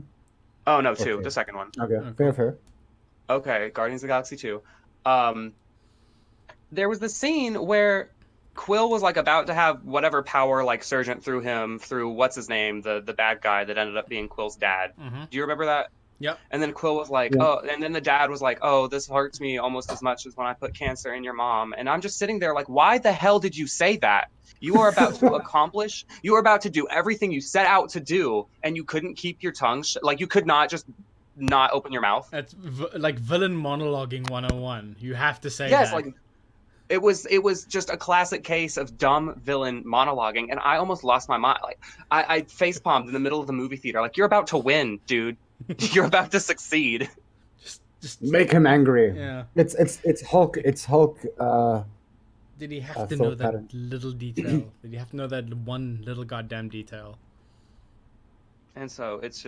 Oh no, 2, Okay. the second one. Okay, fair. Okay, Guardians of the Galaxy 2. There was the scene where Quill was like about to have whatever power like surgent through him through what's his name, the bad guy that ended up being Quill's dad. Mm-hmm. Do you remember that? Yep. And then Quill was like, Yeah. oh, and then the dad was like, oh, this hurts me almost as much as when I put cancer in your mom. And I'm just sitting there like, why the hell did you say that? You are about to you are about to do everything you set out to do, and you couldn't keep your tongue like you could not just not open your mouth. That's like villain monologuing 101. You have to say Yes, that. like it was just a classic case of dumb villain monologuing, and I almost lost my mind. Like I face palmed in the middle of the movie theater. Like, you're about to win, dude. You're about to succeed. Just Make him angry. Yeah. It's Hulk. It's Hulk. Did he have to know that little detail? Did he have to know that one little goddamn detail? And so it's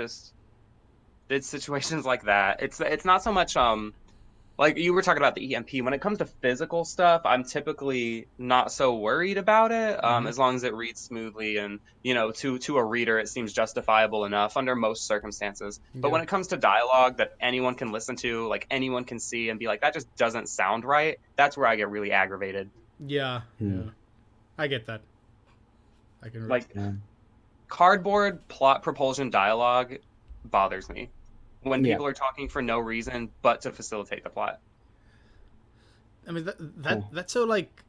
situations like that. It's not so much like you were talking about the EMP. When it comes to physical stuff, I'm typically not so worried about it, as long as it reads smoothly and, to a reader, it seems justifiable enough under most circumstances. But when it comes to dialogue that anyone can listen to, like anyone can see and be like, that just doesn't sound right, that's where I get really aggravated. Yeah. I get that. I can cardboard plot propulsion dialogue bothers me. When people are talking for no reason but to facilitate the plot. I mean that's so like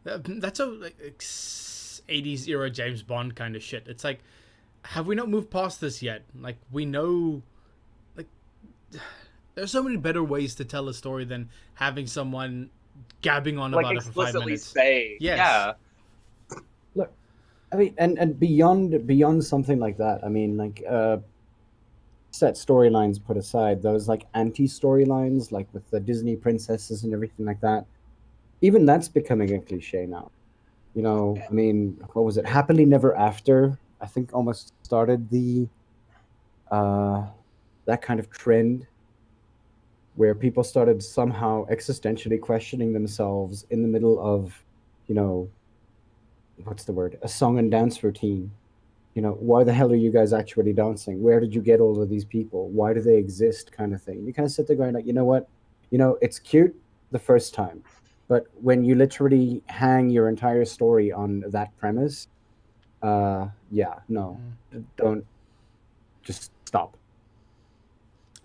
that's so like 80s era James Bond kind of shit. It's like, have we not moved past this yet? Like, we know, like, there's so many better ways to tell a story than having someone gabbing on like about it for 5 explicitly minutes. Say, yes. Yeah. Look, I mean, and beyond something like that, I mean, like, set storylines put aside, those like anti-storylines, like with the Disney princesses and everything like that, even that's becoming a cliche now. I mean, what was it? Happily Never After, I think, almost started the that kind of trend where people started somehow existentially questioning themselves in the middle of, what's the word? A song and dance routine. Why the hell are you guys actually dancing? Where did you get all of these people? Why do they exist? Kind of thing. You kind of sit there going like, you know what? It's cute the first time, but when you literally hang your entire story on that premise, don't just stop.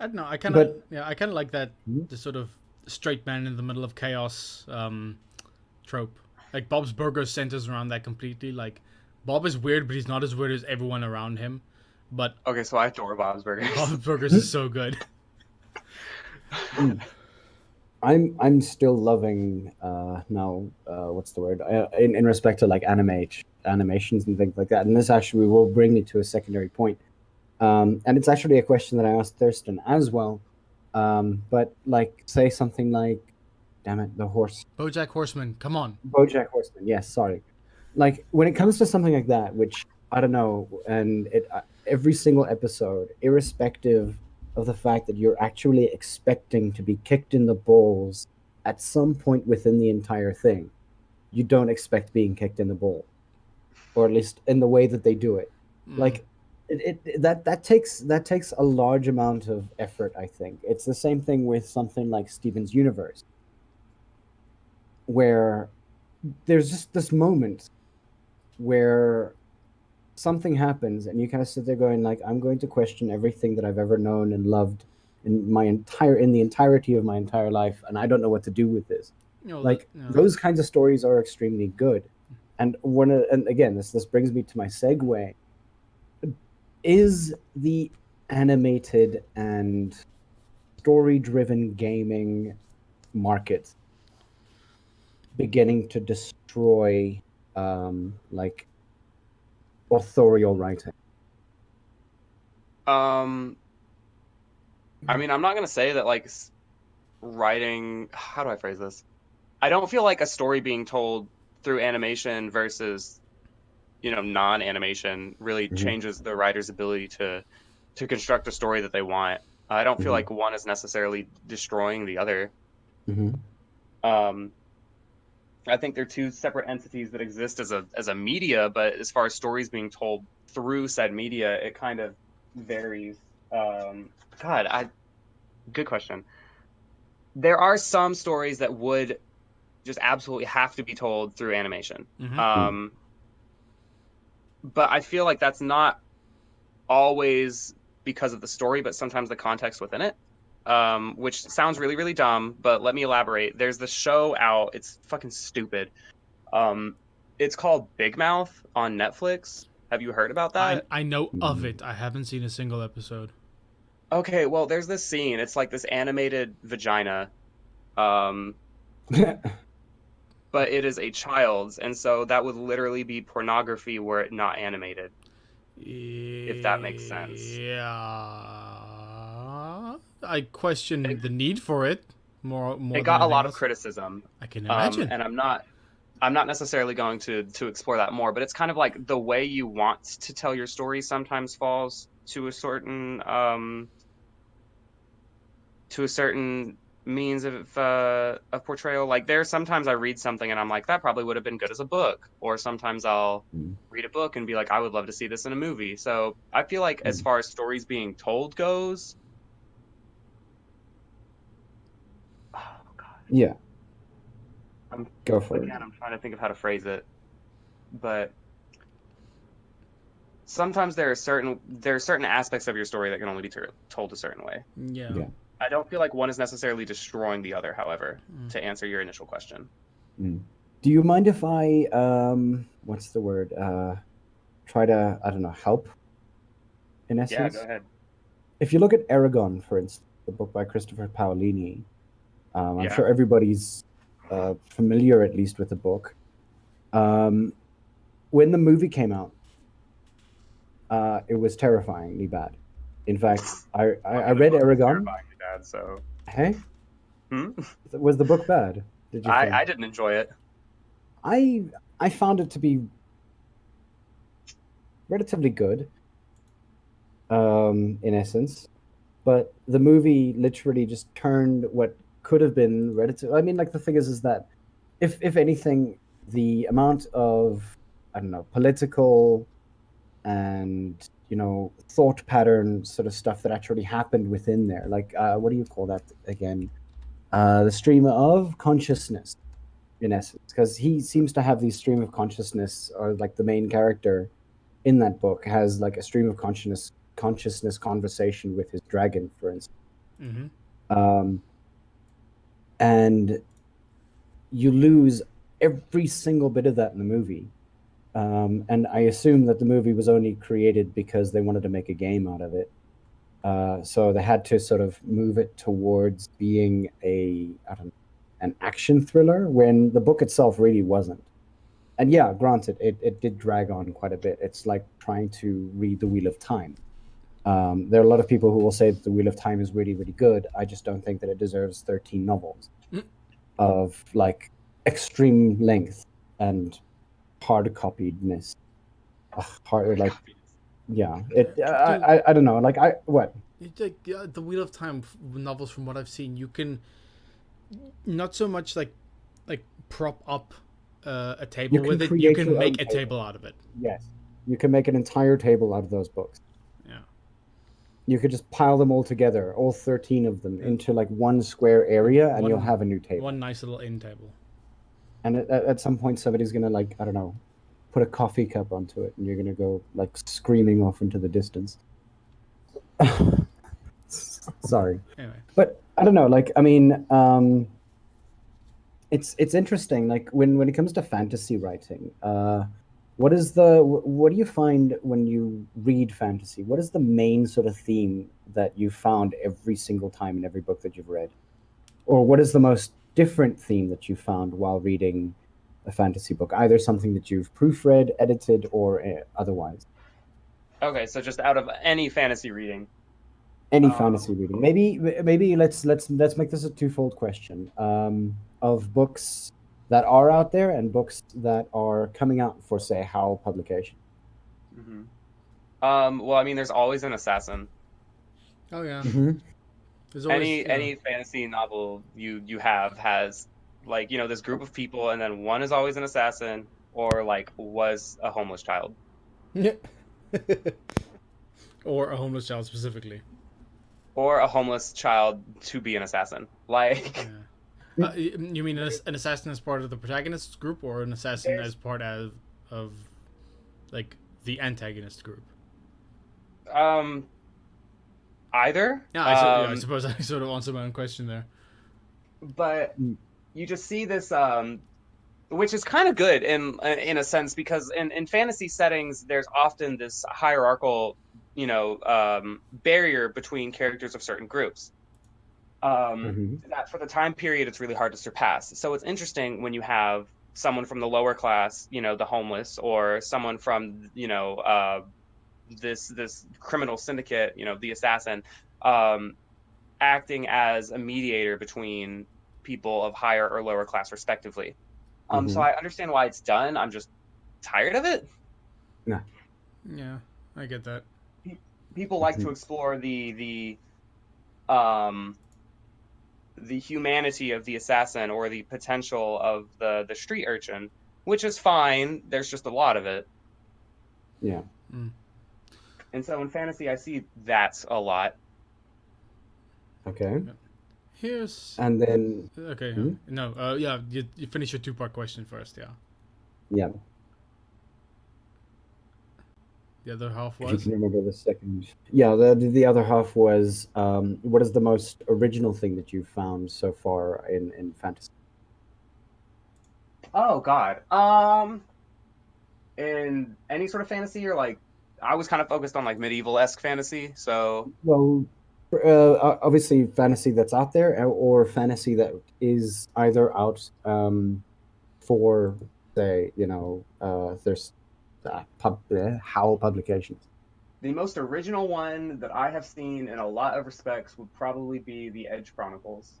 I don't know. I kind of like that the sort of straight man in the middle of chaos trope. Like, Bob's Burgers centers around that completely. Like, Bob is weird, but he's not as weird as everyone around him. But okay, so I adore Bob's Burgers. Bob's Burgers is so good. I'm still loving now. What's the word? In respect to like animations and things like that. And this actually will bring me to a secondary point. And it's actually a question that I asked Thurston as well. But like, say something like, damn it, the horse. BoJack Horseman, come on. BoJack Horseman. Yes, sorry. Like, when it comes to something like that, which I don't know, and every single episode, irrespective of the fact that you're actually expecting to be kicked in the balls at some point within the entire thing, you don't expect being kicked in the ball, or at least in the way that they do it. Like, that takes a large amount of effort. I think it's the same thing with something like Steven's Universe, where there's just this moment where something happens and you kind of sit there going like, I'm going to question everything that I've ever known and loved in the entirety of my entire life, and I don't know what to do with this. Those kinds of stories are extremely good. And again, this brings me to my segue. Is the animated and story-driven gaming market beginning to destroy authorial writing? I mean, I'm not gonna say that like writing. How do I phrase this? I don't feel like a story being told through animation versus, non-animation really changes the writer's ability to construct a story that they want. I don't feel like one is necessarily destroying the other. I think they're two separate entities that exist as a media, but as far as stories being told through said media, it kind of varies. Good question. There are some stories that would just absolutely have to be told through animation. But I feel like that's not always because of the story, but sometimes the context within it. Which sounds really, really dumb, but let me elaborate. There's the show out. It's fucking stupid. It's called Big Mouth on Netflix. Have you heard about that? I know of it. I haven't seen a single episode. Okay, well, there's this scene. It's like this animated vagina. But it is a child's, and so that would literally be pornography were it not animated. If that makes sense. Yeah. I question the need for it more it got a lot of criticism. I can imagine. And I'm not necessarily going to explore that more, but it's kind of like the way you want to tell your story sometimes falls to a certain means of portrayal. Like there's sometimes I read something and I'm like, that probably would have been good as a book, or sometimes I'll read a book and be like, I would love to see this in a movie. So I feel like as far as stories being told goes, yeah, go for it. I'm trying to think of how to phrase it, but sometimes there are certain aspects of your story that can only be told a certain way. Yeah. I don't feel like one is necessarily destroying the other, however, to answer your initial question. Do you mind if I, what's the word, try to, I don't know, help, in essence? Yeah, go ahead. If you look at Aragon, for instance, the book by Christopher Paolini, I'm sure everybody's familiar, at least, with the book. When the movie came out, it was terrifyingly bad. In fact, I read Aragon. Bad, so. Hey? Was the book bad? Did you? I didn't enjoy it. I found it to be relatively good, in essence, but the movie literally just turned what could have been relative. I mean, like the thing is that if anything, the amount of political and thought pattern sort of stuff that actually happened within there, like what do you call that again? The stream of consciousness, in essence, because he seems to have these stream of consciousness, or like the main character in that book has like a stream of consciousness conversation with his dragon, for instance. And you lose every single bit of that in the movie. And I assume that the movie was only created because they wanted to make a game out of it. So they had to sort of move it towards being an action thriller, when the book itself really wasn't. And yeah, granted, it did drag on quite a bit. It's like trying to read The Wheel of Time. There are a lot of people who will say that The Wheel of Time is really, really good. I just don't think that it deserves 13 novels of like extreme length and hard copiedness. Yeah. I don't know. Like the Wheel of Time novels, from what I've seen, you can not so much like prop up a table with it. You can make a table out of it. Yes, you can make an entire table out of those books. Yeah. You could just pile them all together, all 13 of them, into like one square area, and you'll have a new table. One nice little end table. And at some point, somebody's gonna put a coffee cup onto it, and you're gonna go like screaming off into the distance. Sorry. Anyway. But I don't know. Like, I mean, it's interesting. Like when it comes to fantasy writing, what do you find when you read fantasy? What is the main sort of theme that you found every single time in every book that you've read, or what is the most different theme that you found while reading a fantasy book? Either something that you've proofread, edited, or otherwise. Okay, so just out of any fantasy reading. Any fantasy reading. Maybe let's make this a twofold question. Of books that are out there and books that are coming out for, say, Howl Publication. Mm-hmm. Well, I mean, there's always an assassin. Oh yeah. Mm-hmm. There's always Any fantasy novel you have has, like, you know, this group of people, and then one is always an assassin, or like was a homeless child. Yeah. Or a homeless child specifically. Or a homeless child to be an assassin. Like, Yeah. You mean an assassin as part of the protagonist's group, or an assassin as part of like the antagonist group? Either. Yeah, I suppose I sort of answered my own question there. But you just see this, which is kind of good in a sense, because in fantasy settings, there's often this hierarchical, you know, barrier between characters of certain groups. That for the time period, it's really hard to surpass. So it's interesting when you have someone from the lower class, you know, the homeless, or someone from, you know, this criminal syndicate, you know, the assassin, acting as a mediator between people of higher or lower class respectively. So I understand why it's done. I'm just tired of it. Yeah, I get that. People like to explore the humanity of the assassin, or the potential of the street urchin, which is fine. There's just a lot of it. Yeah. And so in fantasy, I see that a lot. Okay. Here's And then okay. No. Yeah. You finish your two-part question first. Yeah. yeah. The other half If you was. can remember the second. Yeah. The other half was what is the most original thing that you've found so far in fantasy? Oh God. In any sort of fantasy, or like, I was kind of focused on like medieval-esque fantasy. So Well, obviously fantasy that's out there, or fantasy that is either out for, say, you know, there's Howl Publications. the most original one that I have seen in a lot of respects would probably be the Edge Chronicles.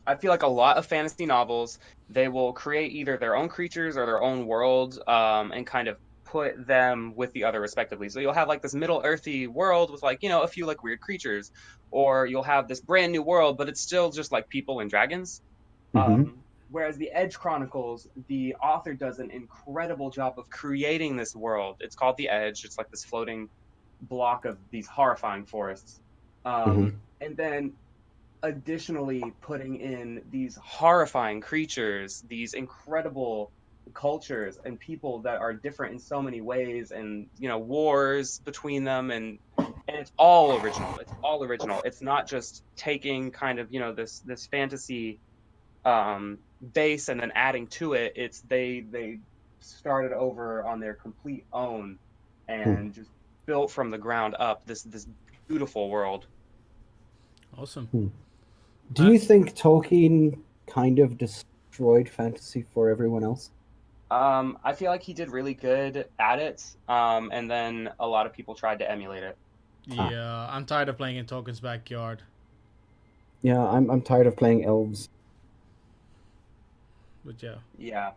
I feel like a lot of fantasy novels, they will create either their own creatures or their own world, and kind of put them with the other respectively. So you'll have like this Middle Earthy world with, like, you know, a few like weird creatures, or you'll have this brand new world, but it's still just like people and dragons. Whereas the Edge Chronicles, the author does an incredible job of creating this world. It's called the Edge. It's like this floating block of these horrifying forests. And then additionally putting in these horrifying creatures, these incredible cultures and people that are different in so many ways, and, you know, wars between them, and it's all original. It's all original. It's not just taking kind of, you know, this fantasy base and then adding to it. It's they started over on their complete own and just built from the ground up this beautiful world. Awesome. Do you think Tolkien kind of destroyed fantasy for everyone else? I feel like he did really good at it, and then a lot of people tried to emulate it. Yeah, I'm tired of playing in Tolkien's backyard. Yeah, I'm tired of playing elves. But yeah. Yeah.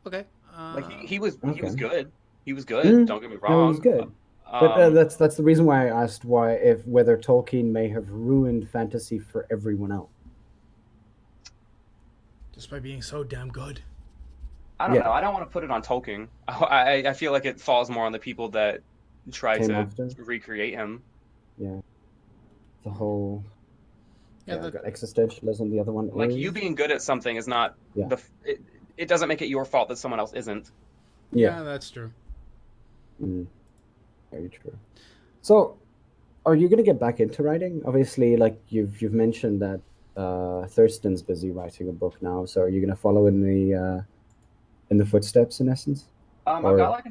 Okay. Like he was good. He was good. Don't get me No, wrong. he was good. But that's the reason why I asked whether Tolkien may have ruined fantasy for everyone else. Just by being so damn good. I don't know. I don't want to put it on Tolkien. I feel like it falls more on the people that try Came to after. recreate him. Yeah. The whole. Yeah, I've got existentialism. The other one Like, is... you being good at something is not it doesn't make it your fault that someone else isn't. Yeah, that's true. Very true. So, are you going to get back into writing? Obviously, like you've mentioned that Thurston's busy writing a book now. So are you going to follow in the footsteps in essence? I've Or got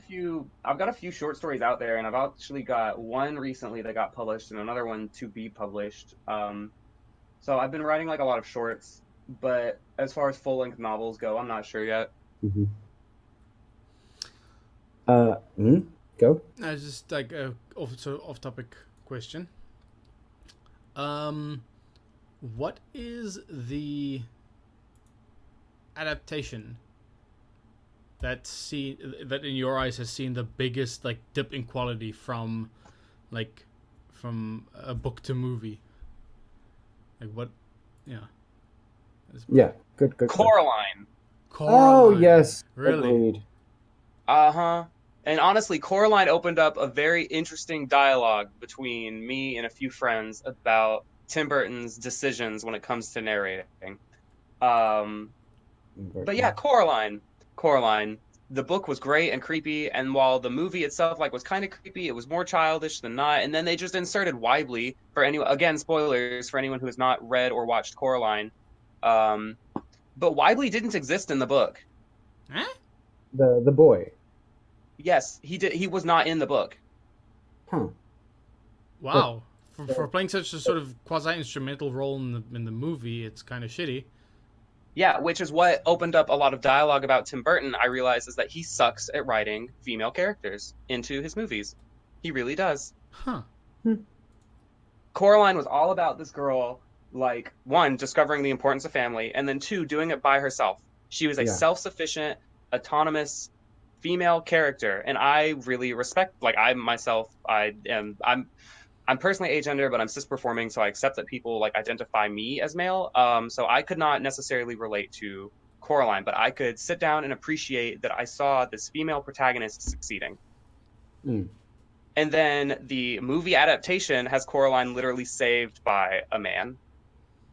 I've got a few short stories out there, and I've actually got one recently that got published and another one to be published. So I've been writing like a lot of shorts, but as far as full-length novels go, I'm not sure yet. Mhm. Go. Just like a off-topic question. What is the adaptation that in your eyes has seen the biggest like dip in quality from a book to movie? Like what? Yeah. Yeah. Good. Coraline. Oh Coraline. yes. Really? Agreed. Uh-huh. And honestly, Coraline opened up a very interesting dialogue between me and a few friends about Tim Burton's decisions when it comes to narrating. Um, but yeah, Coraline. The book was great and creepy, and while the movie itself like was kind of creepy, it was more childish than not. And then they just inserted Weibly for anyone. Again, spoilers for anyone who has not read or watched Coraline. Um, but Weibly didn't exist in the book. Huh? The boy. Yes, he did. He was not in the book. Huh. Wow. For playing such a sort of quasi-instrumental role in the movie, it's kind of shitty. Yeah, which is what opened up a lot of dialogue about Tim Burton. I realized is that he sucks at writing female characters into his movies. He really does. Huh. Coraline was all about this girl, like, one, discovering the importance of family, and then two, doing it by herself. She was a self-sufficient, autonomous female character, and I really respect, like, I'm personally agender, but I'm cis-performing, so I accept that people like identify me as male. So I could not necessarily relate to Coraline, but I could sit down and appreciate that I saw this female protagonist succeeding. Mm. And then the movie adaptation has Coraline literally saved by a man.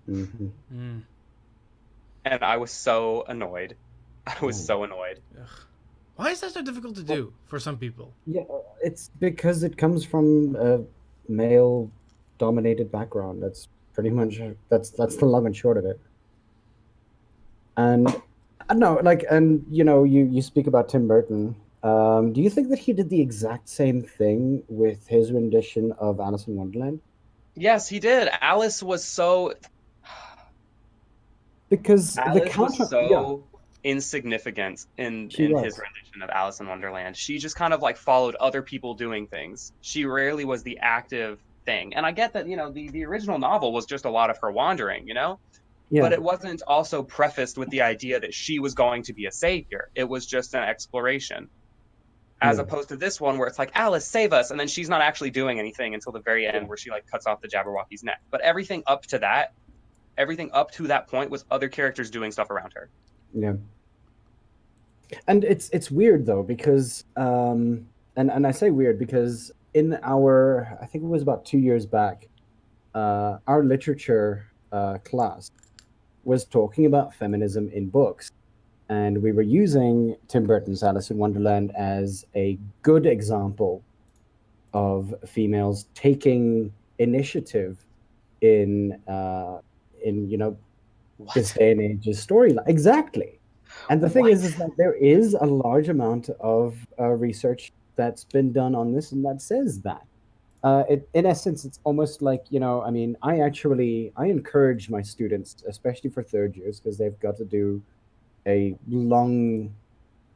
Mm-hmm. Mm. And I was so annoyed. I was so annoyed. Ugh. Why is that so difficult to do for some people? Yeah, it's because it comes from a male-dominated background. That's pretty much that's the long and short of it. And I don't know, like, and you speak about Tim Burton. Do you think that he did the exact same thing with his rendition of Alice in Wonderland? Yes, he did. Alice was so Because the Alice counter, was so insignificant in She was. his rendition of Alice in Wonderland. She just kind of like followed other people doing things. She rarely was the active thing. And I get that, the original novel was just a lot of her wandering, but it wasn't also prefaced with the idea that she was going to be a savior. It was just an exploration. As opposed to this one where it's like, Alice, save us, and then she's not actually doing anything until the very end where she like cuts off the Jabberwocky's neck. But everything up to that point was other characters doing stuff around her. Yeah. And it's weird though, because and I say weird because in I think it was about 2 years back, our literature class was talking about feminism in books. And we were using Tim Burton's Alice in Wonderland as a good example of females taking initiative in this day and age's storyline. Exactly. And the thing is that there is a large amount of research that's been done on this, and that says that. In essence, it's almost like, I encourage my students, especially for third years, because they've got to do a long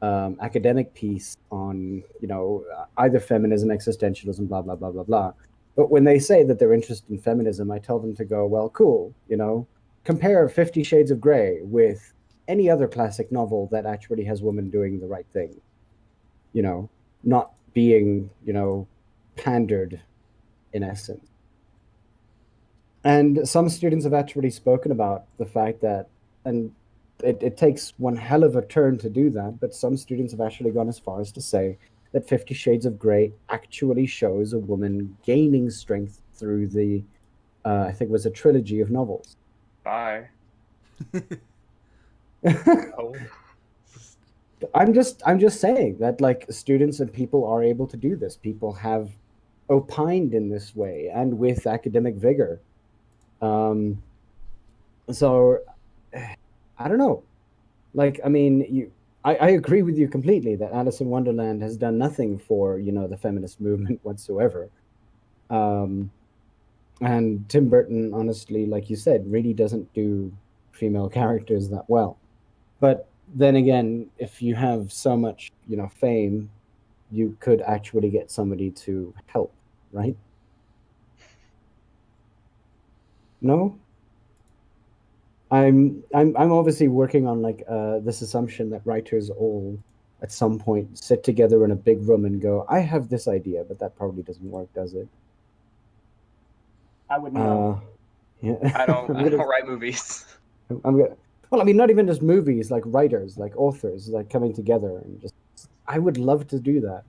academic piece on, either feminism, existentialism, blah, blah, blah, blah, blah. But when they say that they're interested in feminism, I tell them to go, well, cool, compare 50 Shades of Grey with any other classic novel that actually has women doing the right thing, not being, pandered in essence. And some students have actually spoken about the fact that, and it takes one hell of a turn to do that, but some students have actually gone as far as to say that 50 Shades of Grey actually shows a woman gaining strength through the, I think it was a trilogy of novels. Bye. Oh. I'm just saying that, like, students and people are able to do this. People have opined in this way and with academic vigor. Um, so I don't know. Like, I mean, I agree with you completely that Alice in Wonderland has done nothing for, the feminist movement whatsoever. Um, and Tim Burton, honestly, like you said, really doesn't do female characters that well. But then again, if you have so much, fame, you could actually get somebody to help, right? No? I'm obviously working on like this assumption that writers all at some point sit together in a big room and go, I have this idea, but that probably doesn't work, does it? I wouldn't know. Yeah. I don't write movies. I'm gonna, well, I mean, not even just movies, like writers, like authors, like coming together and just, I would love to do that.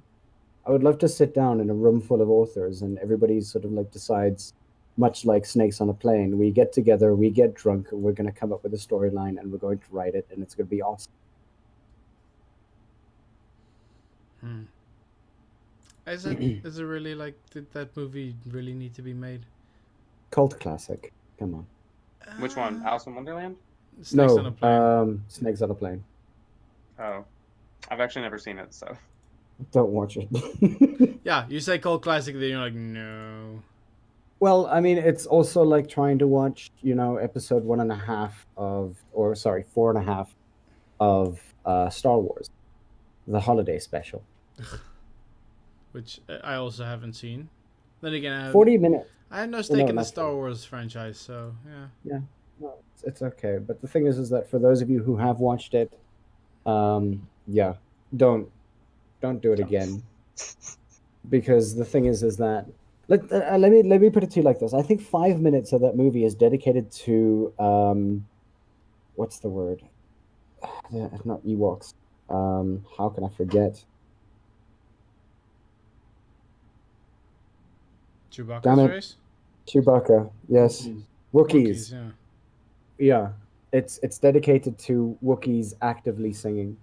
I would love to sit down in a room full of authors and everybody sort of like decides, much like snakes on a plane, we get together, we get drunk, and we're going to come up with a storyline and we're going to write it and it's going to be awesome. Is it really like, did that movie really need to be made? Cult classic. Come on. Which one? Alice in Wonderland? Snakes on a Plane. Snakes on a Plane. Oh, I've actually never seen it, so. Don't watch it. Yeah, you say cult classic, then you're like, no. Well, I mean, it's also like trying to watch, episode 1.5 of, or sorry, 4.5 of Star Wars, the holiday special. Which I also haven't seen. Then again, 40 minutes. I had no stake in the Star Wars franchise, so yeah. Yeah, no, it's okay. But the thing is that for those of you who have watched it, yeah, don't do it again. Because the thing is that let me put it to you like this. I think 5 minutes of that movie is dedicated to what's the word? Not Ewoks. How can I forget? Chewbacca's race? Chewbacca, yes. Wookiees. Yeah. Yeah. It's dedicated to Wookiees actively singing.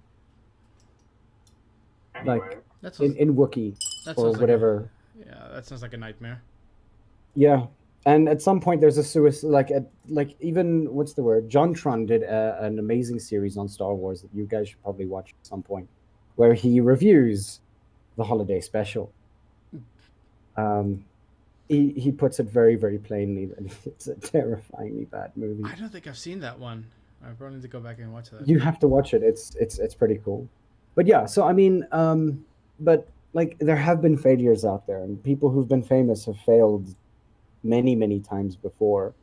Like in Wookiee or whatever. Yeah, that sounds like a nightmare. Yeah. And at some point there's a suicide like even what's the word? JonTron did an amazing series on Star Wars that you guys should probably watch at some point, where he reviews the holiday special. He puts it very, very plainly that it's a terrifyingly bad movie. I don't think I've seen that one. I probably need to go back and watch that. You have to watch it. It's pretty cool. But yeah, so I mean, but like there have been failures out there, and people who've been famous have failed many, many times before.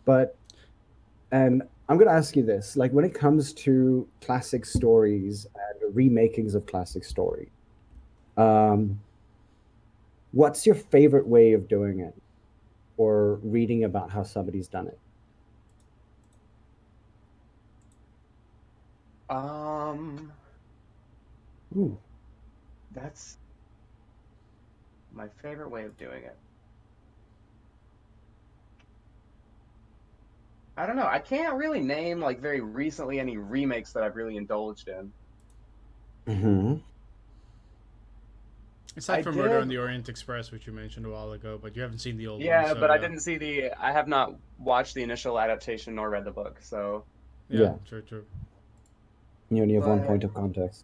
And I'm gonna ask you this: like when it comes to classic stories and remakings of classic story, what's your favorite way of doing it, or reading about how somebody's done it? Ooh, that's my favorite way of doing it. I don't know. I can't really name like very recently any remakes that I've really indulged in. Mm-hmm. Aside from Murder on the Orient Express, which you mentioned a while ago, but you haven't seen the old one. Yeah, but I didn't see I have not watched the initial adaptation nor read the book, so. Yeah. True. You only have one point of context.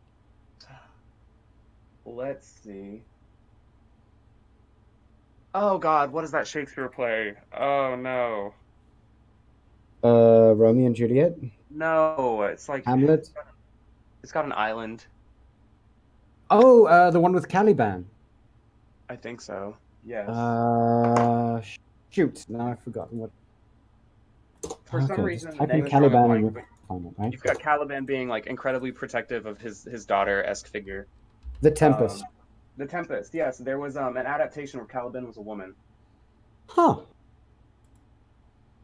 Let's see. Oh God, what is that Shakespeare play? Oh no. Romeo and Juliet? No, it's like Hamlet? It's got an island. Oh, the one with Caliban. I think so. Yes. Shoot, now I've forgotten what. For some reason, the type name in is drawing a Caliban blank, right? You've got Caliban being like incredibly protective of his daughter-esque figure. The Tempest. The Tempest, yes. There was an adaptation where Caliban was a woman. Huh.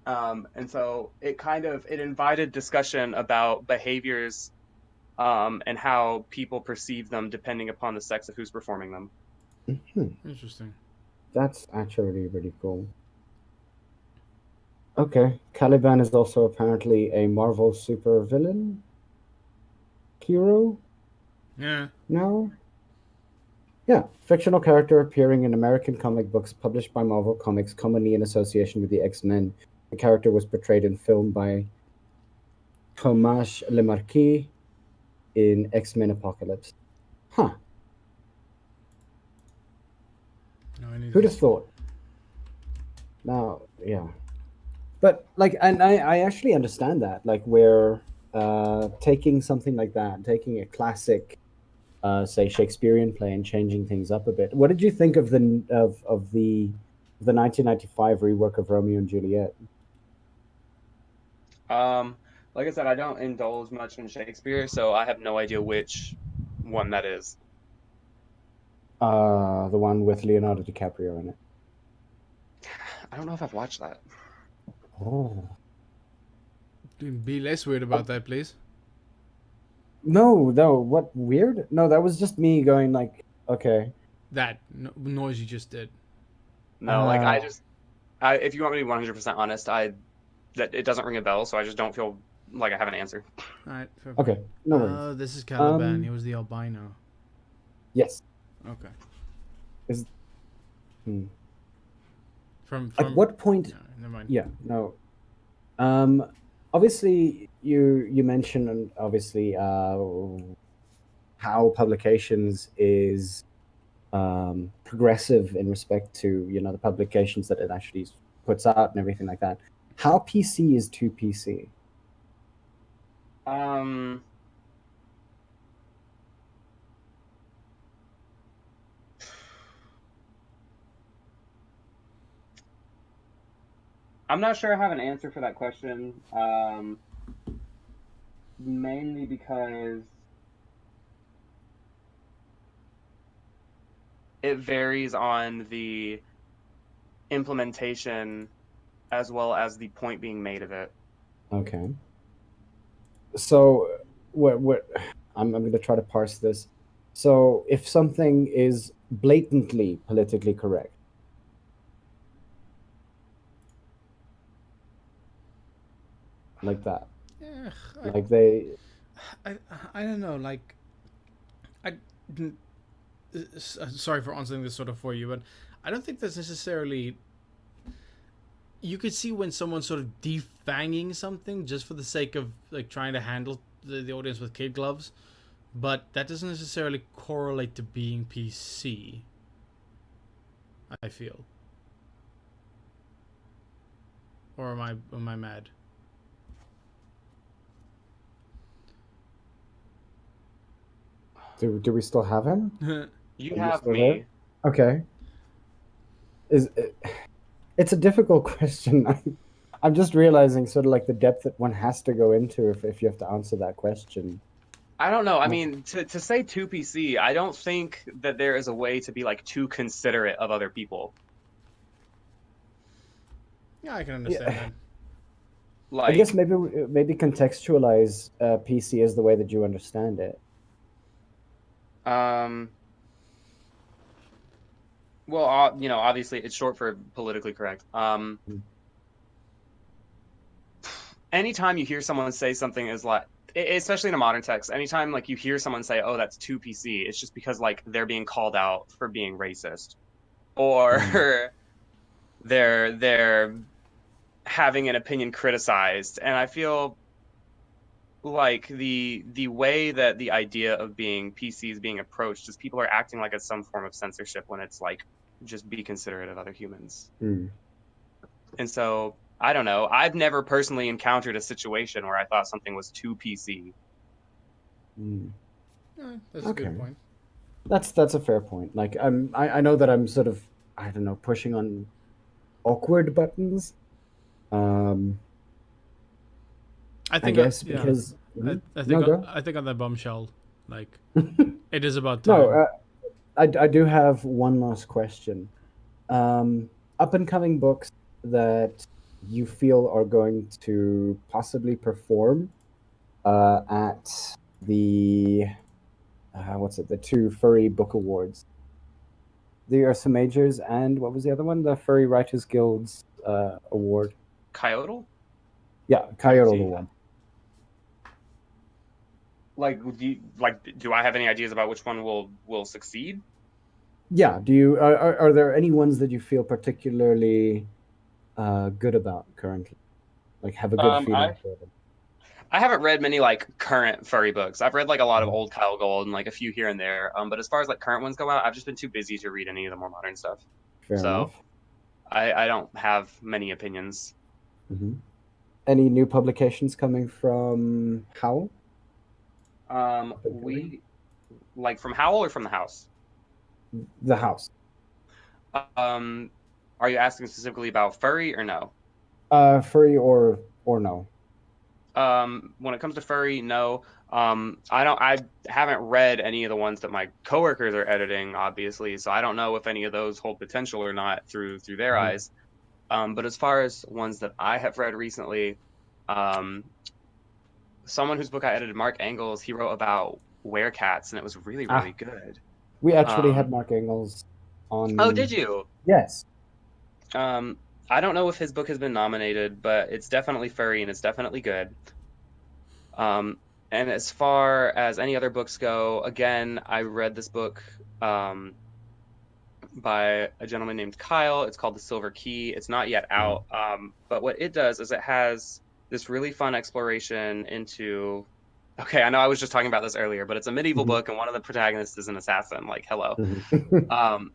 And so it invited discussion about behaviors and how people perceive them depending upon the sex of who's performing them. Mm-hmm. Interesting. That's actually really cool. Okay. Caliban is also apparently a Marvel supervillain hero? Yeah. No? Yeah, fictional character appearing in American comic books published by Marvel Comics, commonly in association with the X-Men. The character was portrayed in film by Thomas Lemarquis in X-Men Apocalypse. Huh. No, I need Who'd have this. thought? Now, yeah. But like, and I actually understand that. Like, where taking something like that, taking a classic, say Shakespearean play, and changing things up a bit. What did you think of the 1995 rework of Romeo and Juliet? Like I said, I don't indulge much in Shakespeare, so I have no idea which one that is. The one with Leonardo DiCaprio in it. I don't know if I've watched that. Oh Be less weird about that, please. no, no! What weird? No, that was just me going like, okay. That noise you just did. No, like Uh, if you want me to be 100% honest, that it doesn't ring a bell, so I just don't feel like I have an answer. All right. Fair okay, point. no worries. This is Caliban. Um, He was the albino. yes. Okay. Is hmm. From At what point? No, never mind. Yeah, no. Um, obviously, you mentioned, and obviously, how publications is progressive in respect to the publications that it actually puts out and everything like that. How PC is 2PC? Um, I'm not sure I have an answer for that question. Mainly because it varies on the implementation as well as the point being made of it. Okay. So, what I'm going to try to parse this. So, if something is blatantly politically correct, like that, Yeah, like they, I, I don't know. Like, I. Sorry for answering this sort of for you, but I don't think that's necessarily. You could see when someone's sort of defanging something just for the sake of like trying to handle the audience with kid gloves, but that doesn't necessarily correlate to being PC. I feel. Or am I mad? do we still have him? You Are you have still me. there? Okay. Is it's a difficult question. I'm just realizing sort of like the depth that one has to go into if you have to answer that question. I don't know. I mean, to say 2PC, I don't think that there is a way to be like too considerate of other people. Yeah, I can understand Yeah. that. I guess Like, maybe contextualize PC as the way that you understand it. um, well, obviously it's short for politically correct. Anytime you hear someone say something is like, especially in a modern text, anytime like you hear someone say, "Oh, that's 2PC," it's just because like they're being called out for being racist, or Mm. they're having an opinion criticized. And I feel like the way that the idea of being PC is being approached is people are acting like it's some form of censorship when it's like just be considerate of other humans. Mm. And so I don't know. I've never personally encountered a situation where I thought something was too PC. Mm. That's a Okay. good point. That's a fair point. Like I know that I'm sort of, I don't know, pushing on awkward buttons. Um, I I think, guess yeah, because I no think go. I think on that bombshell, like it is about No, time. I do have one last question. Up and coming books that you feel are going to possibly perform at the what's it? The two Furry Book Awards. The Ursa Majors and what was the other one? The Furry Writers Guild's award. Coyote? Yeah, Coyote Award. Like, do I have any ideas about which one will succeed? Yeah. Do you are there any ones that you feel particularly good about currently? Like have a good Um, feeling I for them? I haven't read many like current furry books. I've read like a lot of Mhm. old Kyle Gold and like a few here and there. But as far as like current ones go out, I've just been too busy to read any of the more modern stuff. Fair So enough. I don't have many opinions. Hmm. Any new publications coming from Howl particularly? We like from Howl or from the house? The house. Um, are you asking specifically about furry or no? Furry or no? When it comes to furry, no. I don't. I haven't read any of the ones that my coworkers are editing, obviously, so I don't know if any of those hold potential or not through their Mhm. eyes. But as far as ones that I have read recently, um, someone whose book I edited, Mark Engels, he wrote about werecats, and it was really, Ah, really good. we actually Um, had Mark Engels oh, did on. you? Yes. Um, I don't know if his book has been nominated, but it's definitely furry and it's definitely good. Um, and as far as any other books go, again, I read this book um, by a gentleman named Kyle. It's called The Silver Key. It's not yet Mhm. out, but what it does is it has this really fun exploration into. Okay, I know I was just talking about this earlier, but it's a medieval Mhm. book, and one of the protagonists is an assassin. Like, hello. Mhm. Um,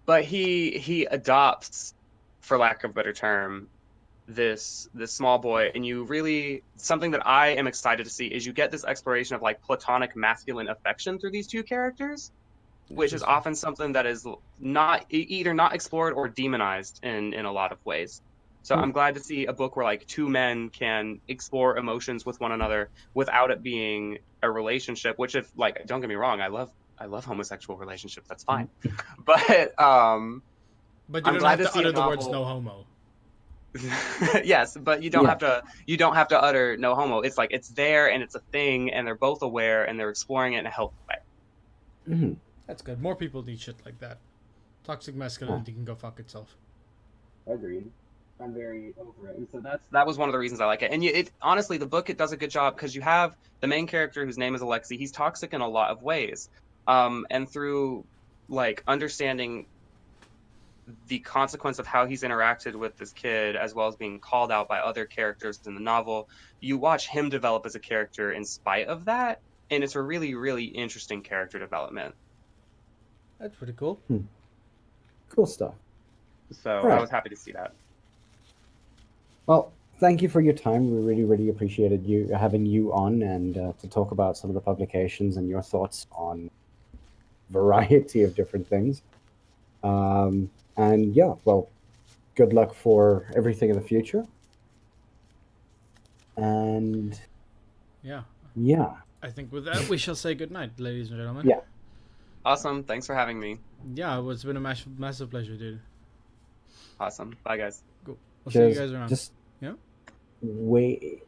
but he adopts, for lack of a better term, this small boy, and you really something that I am excited to see is you get this exploration of like platonic masculine affection through these two characters, which is Interesting. often something that is not either not explored or demonized in a lot of ways. So Hmm. I'm glad to see a book where like two men can explore emotions with one another without it being a relationship, which if like don't get me wrong, I love homosexual relationships, that's fine. But But you I'm don't glad have to to see a utter the words novel. "no homo." Yes, but Yeah. you don't have to utter no homo. It's like it's there and it's a thing and they're both aware and they're exploring it in a healthy way. Mhm. That's good. More people need shit like that. Toxic Ah, masculinity can go fuck itself. Agreed. I'm very over it. And so that was one of the reasons I like it. And it honestly the book it does a good job because you have the main character whose name is Alexi. He's toxic in a lot of ways. And through like understanding the consequence of how he's interacted with this kid, as well as being called out by other characters in the novel, you watch him develop as a character in spite of that, and it's a really, really interesting character development. That's pretty cool. hmm. Cool stuff. So All I right. was happy to see that. Well, thank you for your time. We really, really appreciated you having you on and to talk about some of the publications and your thoughts on variety of different things. And yeah, well, good luck for everything in the future. And Yeah. yeah, I think with that we shall say goodnight, ladies and gentlemen. yeah. Awesome. Thanks for having me. Yeah, it's been a massive pleasure, dude. Awesome. Bye, guys. Cool. We'll see you Just, guys around. just Yeah. wait.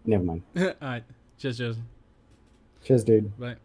Never mind. All right. Cheers. Cheers, dude. Bye.